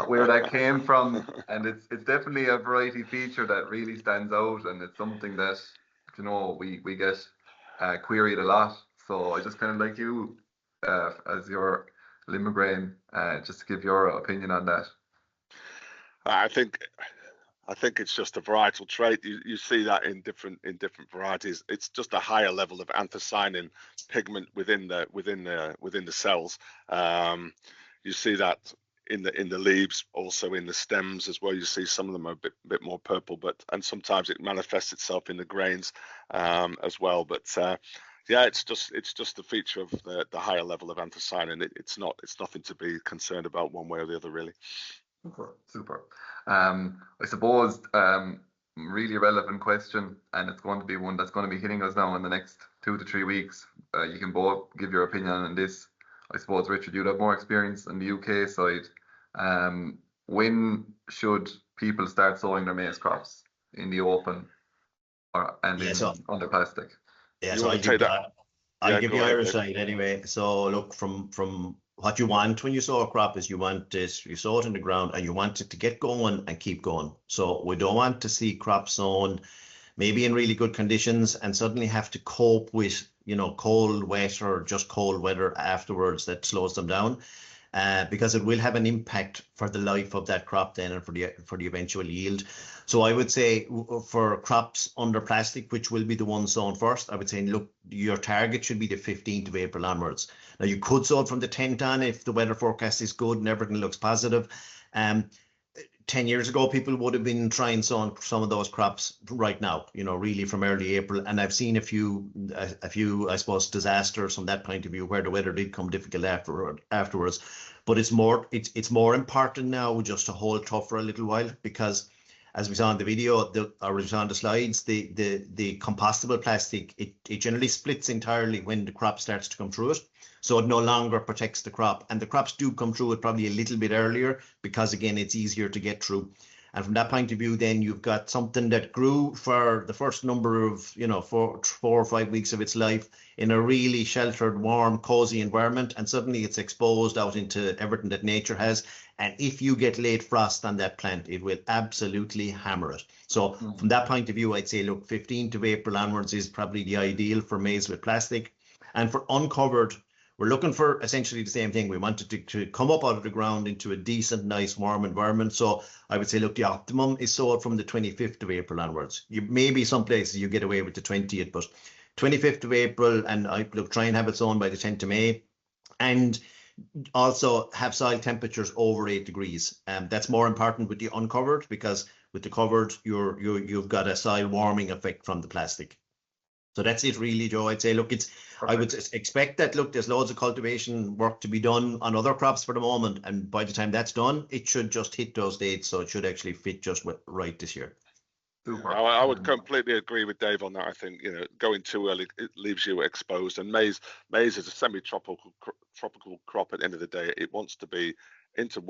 where that came from? And it's definitely a variety feature that really stands out, and it's something that we get queried a lot. So I just kind of like you as your Limagrain, just to give your opinion on that. I think it's just a varietal trait. You see that in different varieties. It's just a higher level of anthocyanin pigment within the cells. You see that in the leaves, also in the stems as well. You see some of them are a bit more purple, and sometimes it manifests itself in the grains as well. But yeah, it's just the feature of the higher level of anthocyanin. It's nothing to be concerned about one way or the other, really. Super. I suppose really relevant question, and it's going to be one that's going to be hitting us now in the next 2 to 3 weeks. You can both give your opinion on this. I suppose, Richard, you'd have more experience on the UK side. When should people start sowing their maize crops in the open under plastic? Yeah, You so want to take that? I'll give the Irish side anyway. So look, from what you want when you sow a crop is you sow it in the ground and you want it to get going and keep going. So we don't want to see crops sown maybe in really good conditions and suddenly have to cope with, cold, wet, or just cold weather afterwards that slows them down. Because it will have an impact for the life of that crop then and for the eventual yield. So I would say for crops under plastic, which will be the ones sown first, I would say, look, your target should be the 15th of April onwards. Now you could sow it from the 10th on if the weather forecast is good and everything looks positive. 10 years ago, people would have been trying sowing some of those crops right now, really from early April. And I've seen a few, I suppose, disasters from that point of view where the weather did come difficult afterwards. But it's more important now just to hold tough for a little while, because as we saw in the video, or we saw on the slides, the compostable plastic, it generally splits entirely when the crop starts to come through it. So it no longer protects the crop, and the crops do come through it probably a little bit earlier because, again, it's easier to get through. And from that point of view, then you've got something that grew for the first number of, 4 or 5 weeks of its life in a really sheltered, warm, cozy environment, and suddenly it's exposed out into everything that nature has. And if you get late frost on that plant, it will absolutely hammer it. So from that point of view, I'd say, look, 15th of April onwards is probably the ideal for maize with plastic. And for uncovered, we're looking for essentially the same thing. We want it to come up out of the ground into a decent, nice, warm environment. So I would say, look, the optimum is sowed from the 25th of April onwards. Maybe some places you get away with the 20th, but 25th of April, and I look, try and have it sown by the 10th of May. And also have soil temperatures over 8 degrees. That's more important with the uncovered, because with the covered, you've got a soil warming effect from the plastic. So that's it really, Joe. I'd say, look, I would expect that, look, there's loads of cultivation work to be done on other crops for the moment. And by the time that's done, it should just hit those dates. So it should actually fit just right this year. Super. I would completely agree with Dave on that. I think, going too early, it leaves you exposed. And maize is a semi-tropical crop at the end of the day. It wants to be into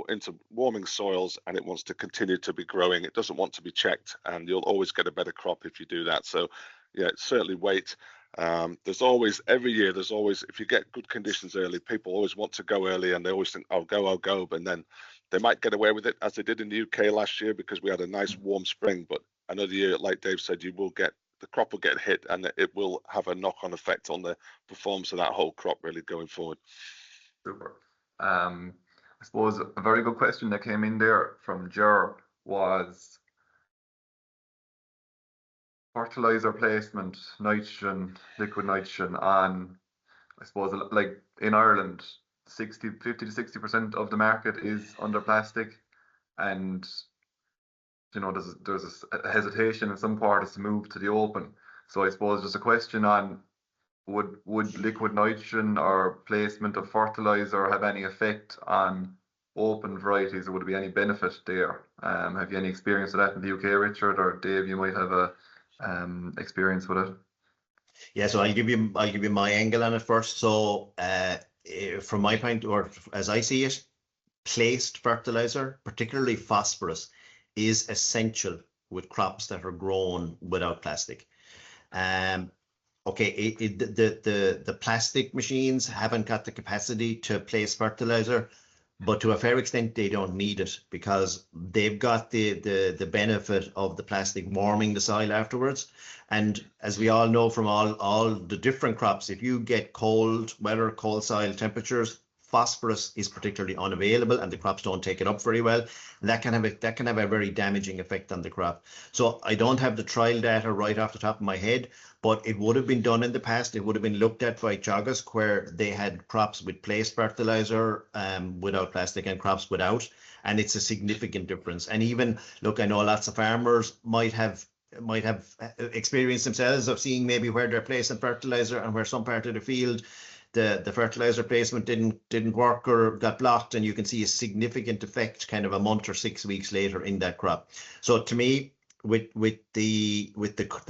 warming soils, and it wants to continue to be growing. It doesn't want to be checked, and you'll always get a better crop if you do that. So yeah, certainly wait. There's always, if you get good conditions early, people always want to go early, and they always think, I'll go, but then they might get away with it, as they did in the UK last year, because we had a nice warm spring. But another year, like Dave said, the crop will get hit, and it will have a knock-on effect on the performance of that whole crop really going forward. Super. I suppose a very good question that came in there from Ger was fertilizer placement, nitrogen, liquid nitrogen on, I suppose, like in Ireland, 50 to 60% of the market is under plastic, and there's a hesitation in some quarters to move to the open. So I suppose just a question on would liquid nitrogen or placement of fertilizer have any effect on open varieties, or would there be any benefit there? Have you any experience of that in the UK, Richard, or Dave? You might have a experience with it. Yeah, so I'll give you my angle on it first. So from my point, or as I see it, placed fertilizer, particularly phosphorus, is essential with crops that are grown without plastic. okay, the plastic machines haven't got the capacity to place fertilizer, but to a fair extent they don't need it because they've got the benefit of the plastic warming the soil afterwards. And as we all know from all the different crops, if you get cold weather, cold soil temperatures, phosphorus is particularly unavailable and the crops don't take it up very well. And that can have a very damaging effect on the crop. So I don't have the trial data right off the top of my head, but it would have been done in the past. It would have been looked at by Teagasc where they had crops with placed fertilizer without plastic and crops without, and it's a significant difference. And even look, I know lots of farmers might have experienced themselves of seeing maybe where they're placing fertilizer and where some part of the field the fertilizer placement didn't work or got blocked, and you can see a significant effect kind of a month or 6 weeks later in that crop. So to me, with the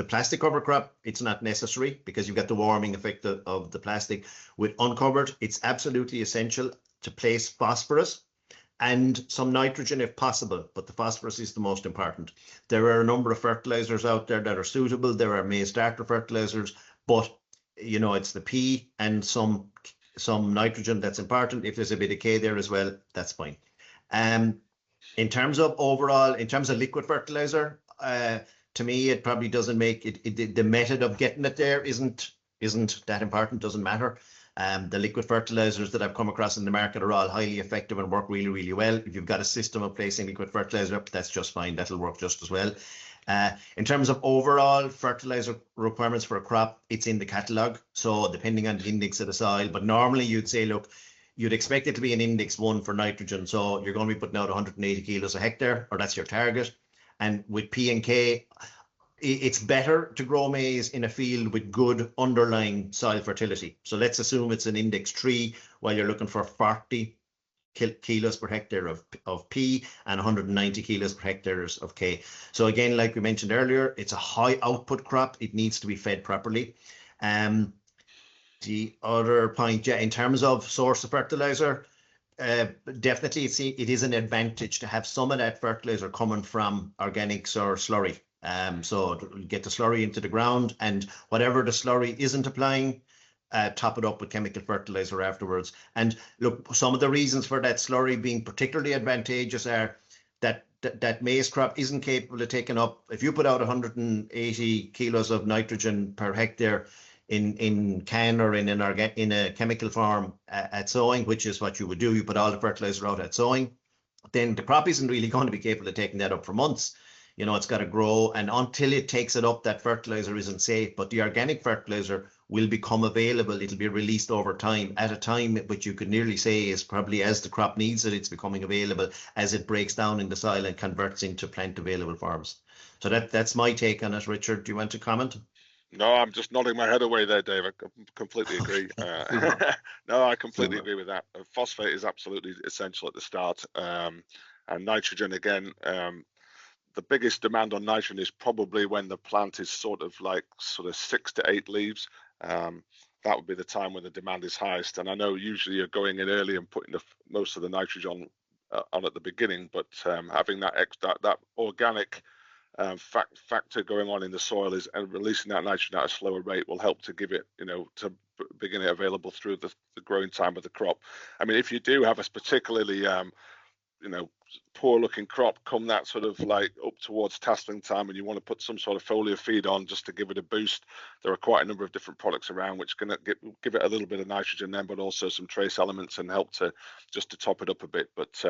plastic cover crop, it's not necessary because you've got the warming effect of the plastic. With uncovered, it's absolutely essential to place phosphorus and some nitrogen if possible, but the phosphorus is the most important. There are a number of fertilizers out there that are suitable. There are maize starter fertilizers, but you know, it's the P and some nitrogen that's important. If there's a bit of K there as well, that's fine. In terms of overall, in terms of liquid fertilizer, to me, it probably doesn't make it. The method of getting it there isn't that important. Doesn't matter. The liquid fertilizers that I've come across in the market are all highly effective and work really, really well. If you've got a system of placing liquid fertilizer up, that's just fine. That'll work just as well. In terms of overall fertilizer requirements for a crop, it's in the catalogue. So depending on the index of the soil, but normally you'd say, look, you'd expect it to be an index 1 for nitrogen. So you're going to be putting out 180 kilos a hectare, or that's your target. And with P and K, it's better to grow maize in a field with good underlying soil fertility. So let's assume it's an index 3 while you're looking for 40 kilos per hectare of P and 190 kilos per hectare of K. So again, like we mentioned earlier, it's a high output crop. It needs to be fed properly. The other point, yeah, in terms of source of fertilizer, definitely it is an advantage to have some of that fertilizer coming from organics or slurry. So get the slurry into the ground, and whatever the slurry isn't applying, top it up with chemical fertilizer afterwards. And look, some of the reasons for that slurry being particularly advantageous are that maize crop isn't capable of taking up, if you put out 180 kilos of nitrogen per hectare in can or in a chemical form at sowing, which is what you would do, you put all the fertilizer out at sowing, then the crop isn't really going to be capable of taking that up for months. You know, it's got to grow, and until it takes it up, that fertilizer isn't safe. But the organic fertilizer will become available. It'll be released over time at a time which you could nearly say is probably as the crop needs it, it's becoming available as it breaks down in the soil and converts into plant available forms. So that's my take on it. Richard, do you want to comment? No, I'm just nodding my head away there, Dave. I completely agree. No, I completely agree with that. Phosphate is absolutely essential at the start. And nitrogen, again, the biggest demand on nitrogen is probably when the plant is sort of 6 to 8 leaves. That would be the time when the demand is highest. And I know usually you're going in early and putting most of the nitrogen on at the beginning, but having that organic factor going on in the soil and releasing that nitrogen at a slower rate will help to give it, to begin it available through the growing time of the crop. I mean, if you do have a particularly poor looking crop come that sort of up towards tasseling time, and you want to put some sort of foliar feed on just to give it a boost, there are quite a number of different products around which can give it a little bit of nitrogen then, but also some trace elements and help to top it up a bit. But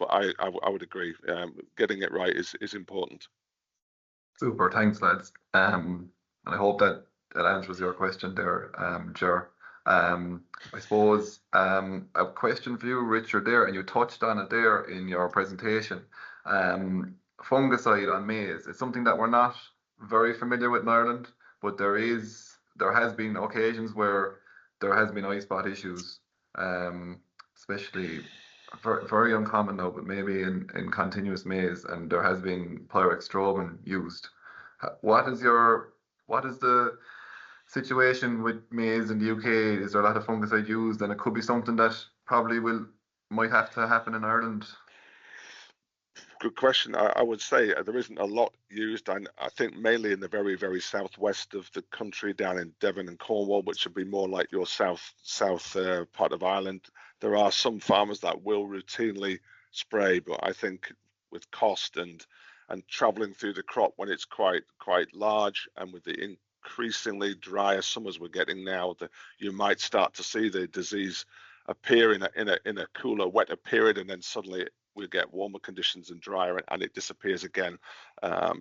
I would agree, getting it right is important. Super, thanks lads. And I hope that answers your question there, Ger. I suppose a question for you, Richard, there, and you touched on it there in your presentation. Fungicide on maize. It's something that we're not very familiar with in Ireland, but there has been occasions where there has been eye spot issues, especially very uncommon now, but maybe in continuous maize, and there has been pyrextrobin used. What is the situation with maize in the UK? Is there a lot of fungicide used, and it could be something that probably might have to happen in Ireland? Good question. I would say there isn't a lot used, and I think mainly in the very, very southwest of the country, down in Devon and Cornwall, which would be more like your south part of Ireland. There are some farmers that will routinely spray, but I think with cost and traveling through the crop when it's quite large, and with the increasingly drier summers we're getting now, that you might start to see the disease appear in a cooler, wetter period, and then suddenly we get warmer conditions and drier, and it disappears again. I've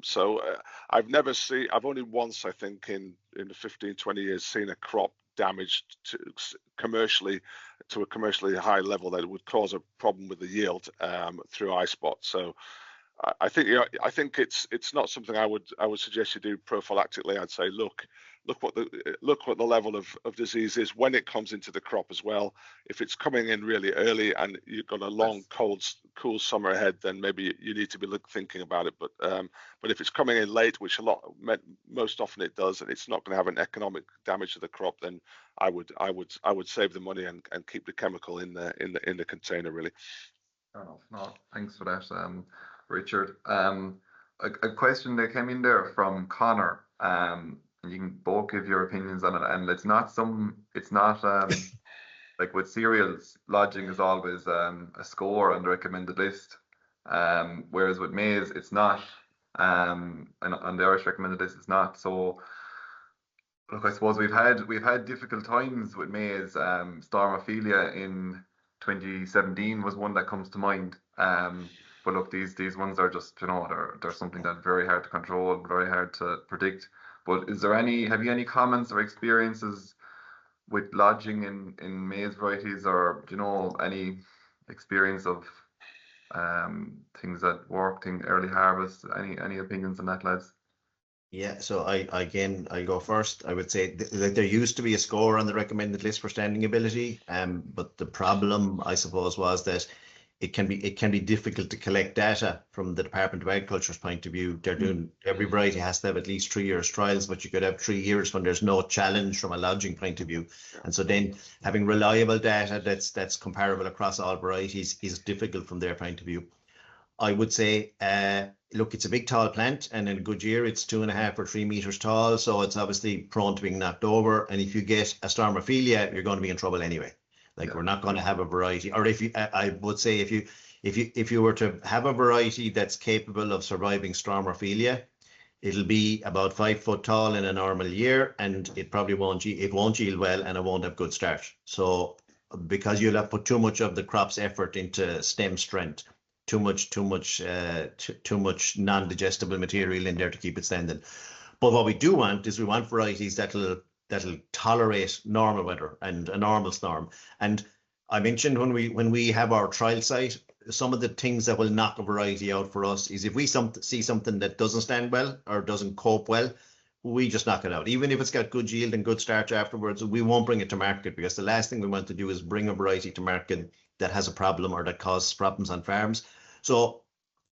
only once, I think, in the 15-20 years, seen a crop damaged commercially to a commercially high level that it would cause a problem with the yield through eye spot. So I think it's not something I would suggest you do prophylactically. I'd say look what the level of disease is when it comes into the crop as well. If it's coming in really early and you've got a long cool summer ahead, then maybe you need to be thinking about it. But if it's coming in late, which most often it does, and it's not going to have an economic damage to the crop, then I would save the money and keep the chemical in the container really. Fair enough. No, thanks for that, Richard. A question that came in there from Connor. You can both give your opinions on it, and it's not like with cereals, lodging is always a score on the recommended list. Whereas with maize, it's not. And on the Irish recommended list, it's not. So look, I suppose we've had difficult times with maize. Stormophilia in 2017 was one that comes to mind. But look, these ones are just, they're something that's very hard to control, very hard to predict. But have you any comments or experiences with lodging in maize varieties, or any experience of things that worked in early harvest? Any opinions on that, lads? Yeah, so I'll go first. I would say that there used to be a score on the recommended list for standing ability, but the problem, I suppose, was that it can be difficult to collect data from the Department of Agriculture's point of view. Every variety has to have at least 3 years trials, but you could have 3 years when there's no challenge from a lodging point of view. And so then having reliable data that's comparable across all varieties is difficult from their point of view. I would say, look, it's a big tall plant, and in a good year, it's 2.5 or 3 meters tall. So it's obviously prone to being knocked over. And if you get a Stormophilia, you're going to be in trouble anyway. We're not going to have a variety. Or I would say if you were to have a variety that's capable of surviving Stormophilia, it'll be about 5 foot tall in a normal year, and it probably won't yield well, and it won't have good starch. So because you'll have put too much of the crop's effort into stem strength, too much non-digestible material in there to keep it standing. But what we do want is varieties that'll tolerate normal weather and a normal storm. And I mentioned when we have our trial site, some of the things that will knock a variety out for us is if we see something that doesn't stand well or doesn't cope well, we just knock it out. Even if it's got good yield and good starch afterwards, we won't bring it to market, because the last thing we want to do is bring a variety to market that has a problem or that causes problems on farms. So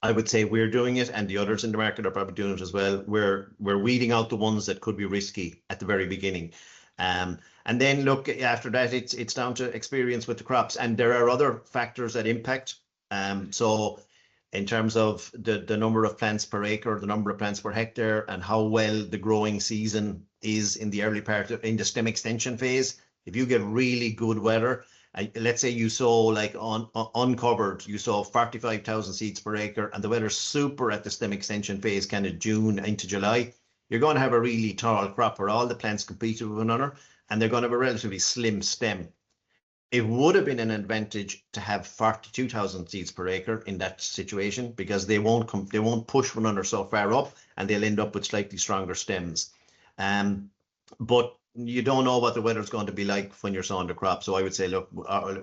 I would say we're doing it, and the others in the market are probably doing it as well. We're weeding out the ones that could be risky at the very beginning. And then look, after that, it's down to experience with the crops, and there are other factors that impact. So in terms of the number of plants per acre, the number of plants per hectare, and how well the growing season is in the early part in the stem extension phase. If you get really good weather, let's say you sow like uncovered, you sow 45,000 seeds per acre, and the weather's super at the stem extension phase, kind of June into July, you're going to have a really tall crop where all the plants compete with one another, and they're going to have a relatively slim stem. It would have been an advantage to have 42,000 seeds per acre in that situation, because they won't push one another so far up, and they'll end up with slightly stronger stems. But you don't know what the weather's going to be like when you're sowing the crop. So I would say, look,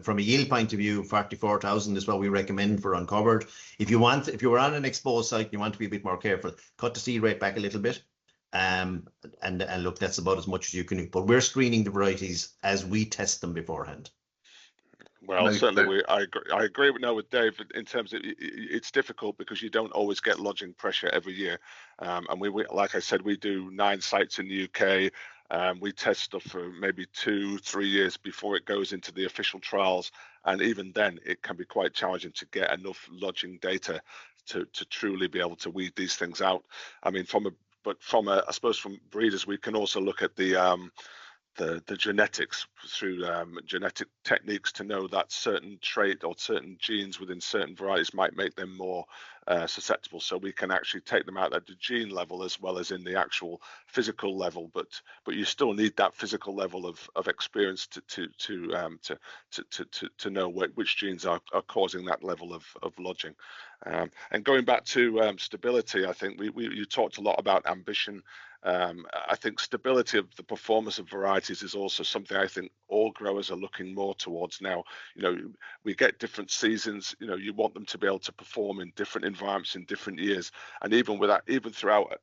from a yield point of view, 44,000 is what we recommend for uncovered. If you were on an exposed site, you want to be a bit more careful, cut the seed rate back a little bit. And look, that's about as much as you can do. But we're screening the varieties as we test them beforehand. Well, certainly, I agree with Dave in terms of it's difficult because you don't always get lodging pressure every year. And we, like I said, we do 9 sites in the UK. We test stuff for maybe 2-3 years before it goes into the official trials. And even then, it can be quite challenging to get enough lodging data to truly be able to weed these things out. I mean, I suppose from breeders, we can also look at the genetics through genetic techniques to know that certain trait or certain genes within certain varieties might make them more susceptible. So we can actually take them out at the gene level as well as in the actual physical level. But you still need that physical level of experience to know which genes are causing that level of lodging. And going back to stability, I think you talked a lot about ambition. I think stability of the performance of varieties is also something I think all growers are looking more towards now. You know, we get different seasons. You know, you want them to be able to perform in different environments in different years, and even throughout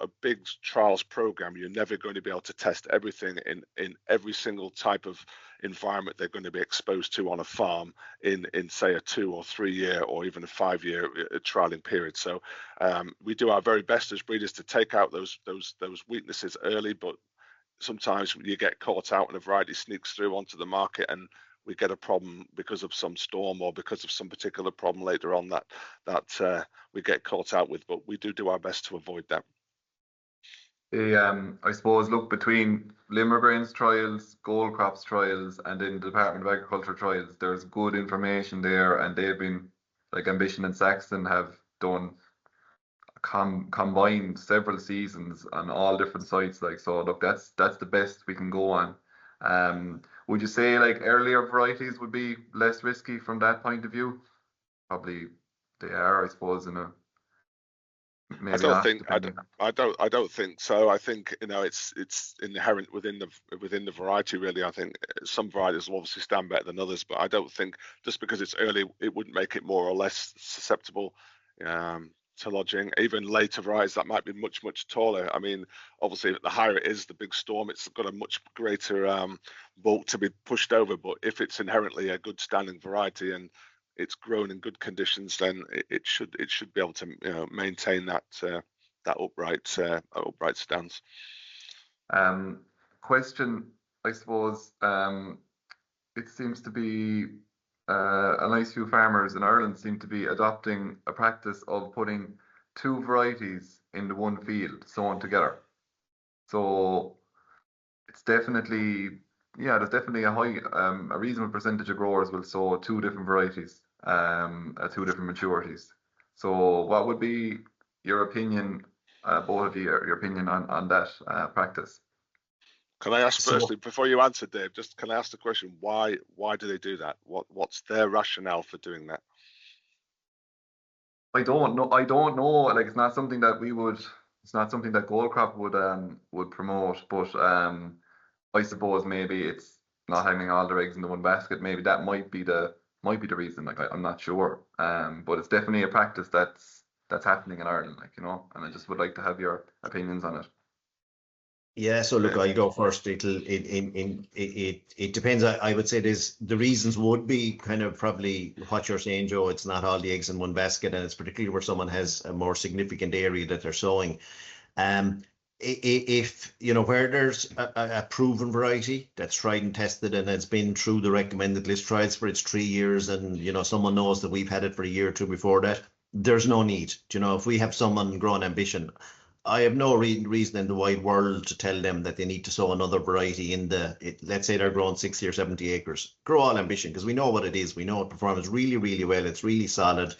a big trials program, you're never going to be able to test everything in every single type of environment they're going to be exposed to on a farm in say a 2 or 3 year or even a 5 year trialing period. So we do our very best as breeders to take out those weaknesses early, but sometimes you get caught out and a variety sneaks through onto the market and we get a problem because of some storm or because of some particular problem later on that we get caught out with, but we do our best to avoid that. I suppose, look, between Limagrain's trials, Goldcrop's trials, and in the Department of Agriculture trials, there's good information there, and they've been, like Ambition and Saxon have done combined several seasons on all different sites. Like, so look, that's the best we can go on. Would you say like earlier varieties would be less risky from that point of view? Probably they are, I suppose, in a maybe I don't not, think depending. I don't think so. I think, you know, it's inherent within the variety, really. I think some varieties will obviously stand better than others, but I don't think just because it's early it wouldn't make it more or less susceptible to lodging. Even later varieties that might be much taller. I mean, obviously the higher it is, the big storm, it's got a much greater bulk to be pushed over. But if it's inherently a good standing variety and it's grown in good conditions, then it should be able to, you know, maintain that upright stance. Question, I suppose, it seems to be a nice few farmers in Ireland seem to be adopting a practice of putting 2 varieties in the one field sown together. So it's definitely, yeah, there's definitely a reasonable percentage of growers will sow 2 different varieties at 2 different maturities. So what would be your opinion, both of you, your opinion on that practice? Can I ask firstly, before you answer, Dave, just can I ask the question, why do they do that? What's their rationale for doing that? I don't know. Like, it's not something that it's not something that Goldcrop would promote, but I suppose maybe it's not having all their eggs in the one basket. Maybe that might be the reason. Like, I'm not sure. But it's definitely a practice that's happening in Ireland, like, you know, and I just would like to have your opinions on it. Yeah, so look, I'll go first. It depends. I would say the reasons would be kind of probably what you're saying, Joe. It's not all the eggs in one basket, and it's particularly where someone has a more significant area that they're sowing. If you know where there's a proven variety that's tried and tested and it's been through the recommended list trials for its 3 years, and you know someone knows that we've had it for a year or 2 before that, there's no need. You know, if we have someone growing Ambition, I have no reason in the wide world to tell them that they need to sow another variety in let's say they're growing 60 or 70 acres. Grow all Ambition, because we know what it is. We know it performs really well. It's really solid.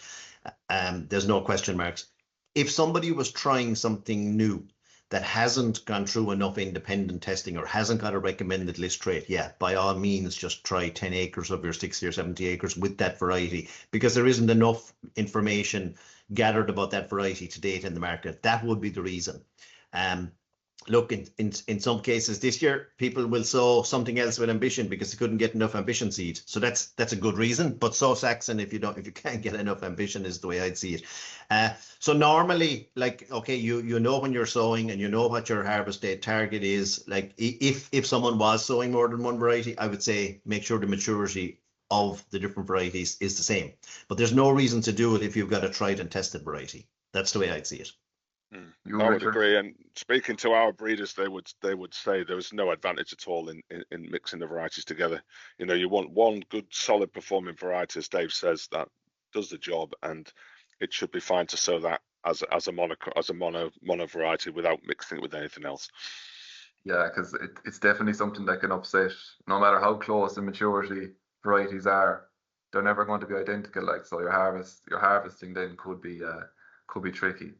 There's no question marks. If somebody was trying something new that hasn't gone through enough independent testing or hasn't got a recommended list trait, yeah, by all means, just try 10 acres of your 60 or 70 acres with that variety, because there isn't enough information gathered about that variety to date in the market. That would be the reason. Look, in some cases this year, people will sow something else with Ambition because they couldn't get enough Ambition seed. So that's a good reason. But sow Saxon if you can't get enough Ambition, is the way I'd see it. So normally, like, okay, you know when you're sowing and you know what your harvest date target is. Like, if someone was sowing more than one variety, I would say make sure the maturity of the different varieties is the same. But there's no reason to do it if you've got a tried and tested variety. That's the way I'd see it. I would agree, and speaking to our breeders, they would say there's no advantage at all in mixing the varieties together. You know, you want one good solid performing variety, as Dave says, that does the job, and it should be fine to sow that as a mono variety without mixing it with anything else. Yeah, because it's definitely something that can upset, no matter how close in maturity varieties are, they're never going to be identical. Like, so your harvesting then could be tricky.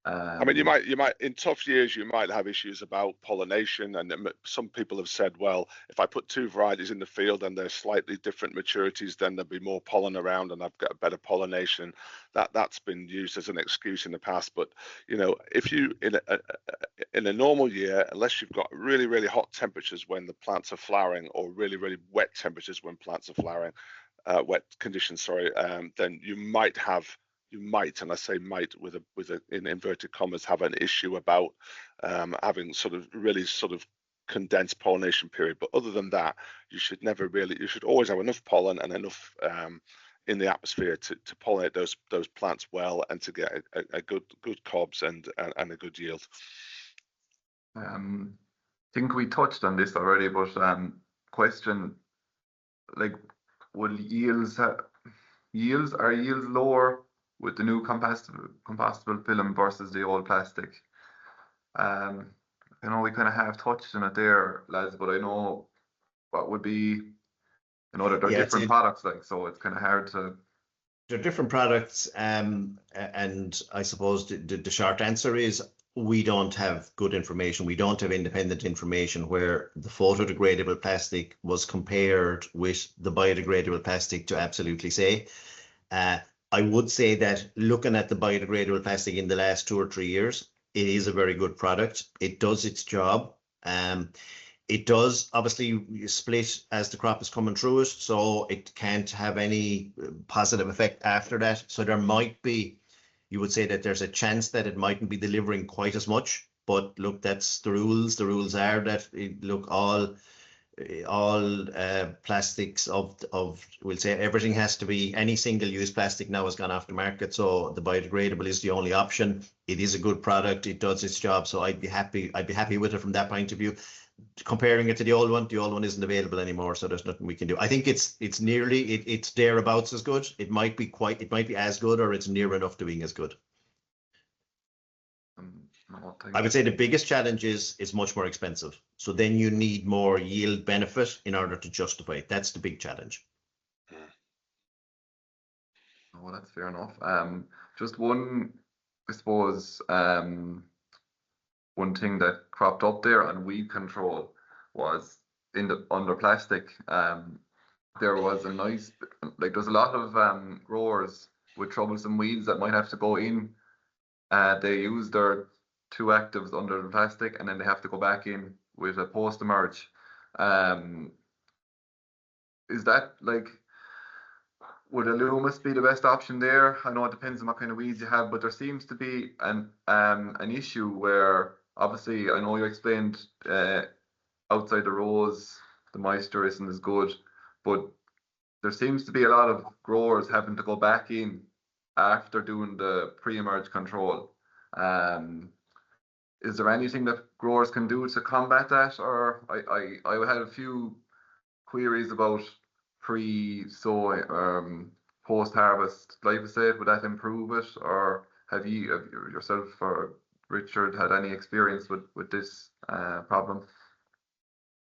I mean, you might in tough years you might have issues about pollination, and some people have said, well, if I put two varieties in the field and they're slightly different maturities, then there'll be more pollen around and I've got a better pollination. That's been used as an excuse in the past. But you know, if you in a normal year, unless you've got really, really hot temperatures when the plants are flowering, or really, really wet temperatures when plants are flowering, wet conditions, sorry, then you might, and I say might with a in inverted commas, have an issue about having really condensed pollination period. But other than that, you should always have enough pollen and enough in the atmosphere to pollinate those plants well, and to get a good cobs and a good yield. I think we touched on this already, but question, like, will yields lower with the new compostable film versus the old plastic? I know we kind of have touched on it there, lads, but I know what would be, they're different products, like, so it's kind of hard to. They're different products, and I suppose the short answer is we don't have good information. We don't have independent information where the photodegradable plastic was compared with the biodegradable plastic to absolutely say. I would say that looking at the biodegradable plastic in the last 2 or 3 years, it is a very good product. It does its job. It does obviously split as the crop is coming through it, so it can't have any positive effect after that. So there might be, you would say that there's a chance that it mightn't be delivering quite as much. But look, that's the rules. The rules are that all plastics we'll say everything has to be, any single-use plastic now has gone off the market, so the biodegradable is the only option. It is a good product. It does its job, so I'd be happy with it from that point of view. Comparing it to the old one isn't available anymore, so there's nothing we can do. I think it's thereabouts as good. It might be as good, or it's near enough to being as good. I would say the biggest challenge is it's much more expensive. So then you need more yield benefit in order to justify it. That's the big challenge. Oh, that's fair enough. Just one, I suppose, one thing that cropped up there on weed control was under plastic. There was there's a lot of growers with troublesome weeds that might have to go in. They use their 2 actives under the plastic, and then they have to go back in with a post-emerge. Is that would a Loomis be the best option there? I know it depends on what kind of weeds you have, but there seems to be an issue where, obviously, I know you explained outside the rows the moisture isn't as good, but there seems to be a lot of growers having to go back in after doing the pre-emerge control. Is there anything that growers can do to combat that? Or I had a few queries about pre-sow, post-harvest glyphosate. Would that improve it? Or have you yourself or Richard had any experience with this problem?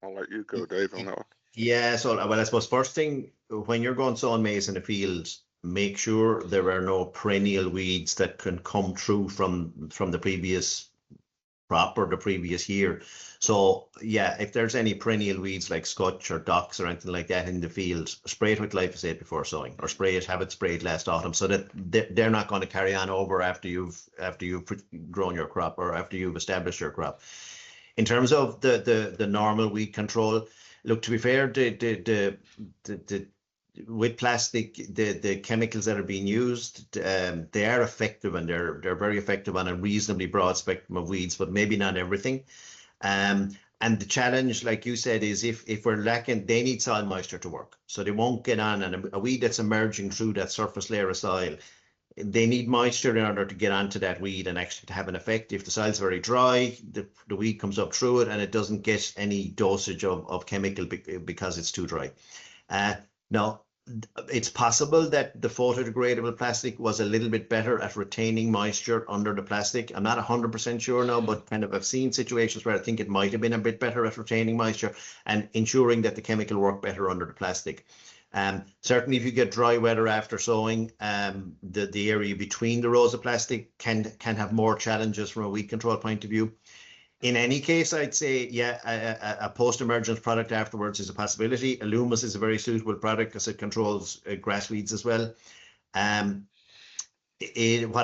I'll let you go, Dave, on that one. Yeah, so I suppose first thing, when you're going sowing maize in the field, make sure there are no perennial weeds that can come through from the previous crop or the previous year. So yeah, if there's any perennial weeds like scotch or docks or anything like that in the field, spray it with glyphosate before sowing, or have it sprayed last autumn, so that they're not going to carry on over after you've grown your crop or after you've established your crop. In terms of the normal weed control, look, to be fair, with plastic, the chemicals that are being used, they are effective, and they're very effective on a reasonably broad spectrum of weeds, but maybe not everything. And the challenge, like you said, is if we're lacking, they need soil moisture to work, so they won't get on. And a weed that's emerging through that surface layer of soil, they need moisture in order to get onto that weed and actually to have an effect. If the soil's very dry, the weed comes up through it and it doesn't get any dosage of chemical because it's too dry. Now, It's possible that the photodegradable plastic was a little bit better at retaining moisture under the plastic. I'm not 100% sure now, but kind of I've seen situations where I think it might have been a bit better at retaining moisture and ensuring that the chemical worked better under the plastic. Certainly, if you get dry weather after sowing, the area between the rows of plastic can have more challenges from a weed control point of view. In any case, I'd say, yeah, a post-emergence product afterwards is a possibility. Illumis is a very suitable product because it controls grass weeds as well. What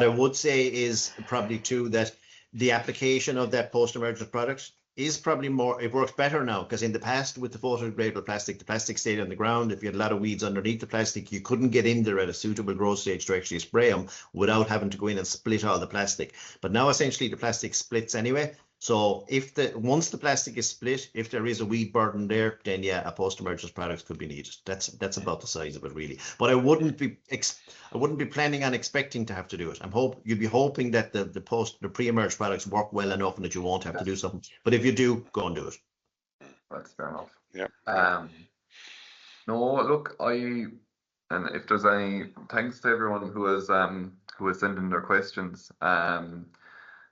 I would say is probably too that the application of that post-emergence product is probably more, it works better now, because in the past with the photodegradable plastic, the plastic stayed on the ground. If you had a lot of weeds underneath the plastic, you couldn't get in there at a suitable growth stage to actually spray them without having to go in and split all the plastic. But now essentially the plastic splits anyway. So if once the plastic is split, if there is a weed burden there, then yeah, a post-emergence product could be needed. That's about the size of it really. But I wouldn't be planning on expecting to have to do it. You'd be hoping that the pre-emerge products work well enough and that you won't have to do something. But if you do, go and do it. That's fair enough. Yeah. No, look, and if there's any, thanks to everyone who has sent in their questions. No,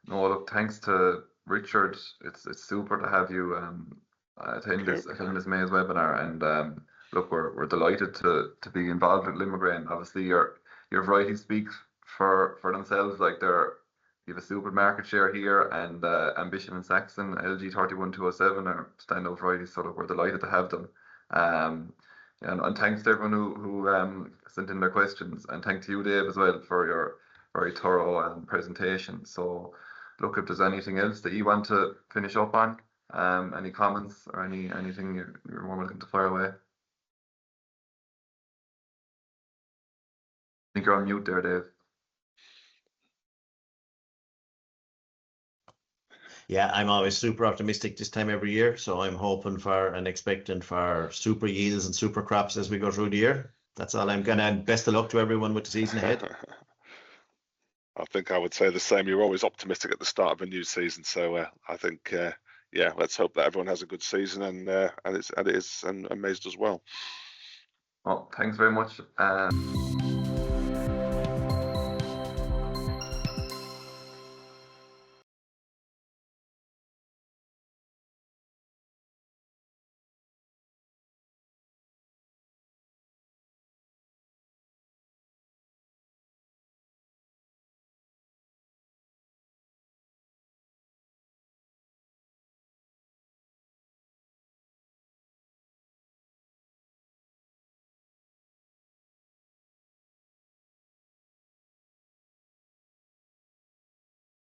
look, thanks to Richard. It's super to have you attend this Maize webinar, and look, we're delighted to be involved with Limagrain. Obviously, your varieties speak for themselves. Like you have a super market share here, and Ambition and Saxon, LG 31207 are standout varieties. So look, we're delighted to have them. And thanks to everyone who sent in their questions, and thanks to you, Dave, as well, for your very thorough presentation. So look, if there's anything else that you want to finish up on, any comments or anything, you're more welcome to fire away. I think you're on mute there, Dave. Yeah, I'm always super optimistic this time every year, so I'm hoping for and expecting for super yields and super crops as we go through the year. That's all I'm gonna. Best of luck to everyone with the season ahead. I think I would say the same. You're always optimistic at the start of a new season, so I think yeah, let's hope that everyone has a good season and it is amazed as well. Well, thanks very much.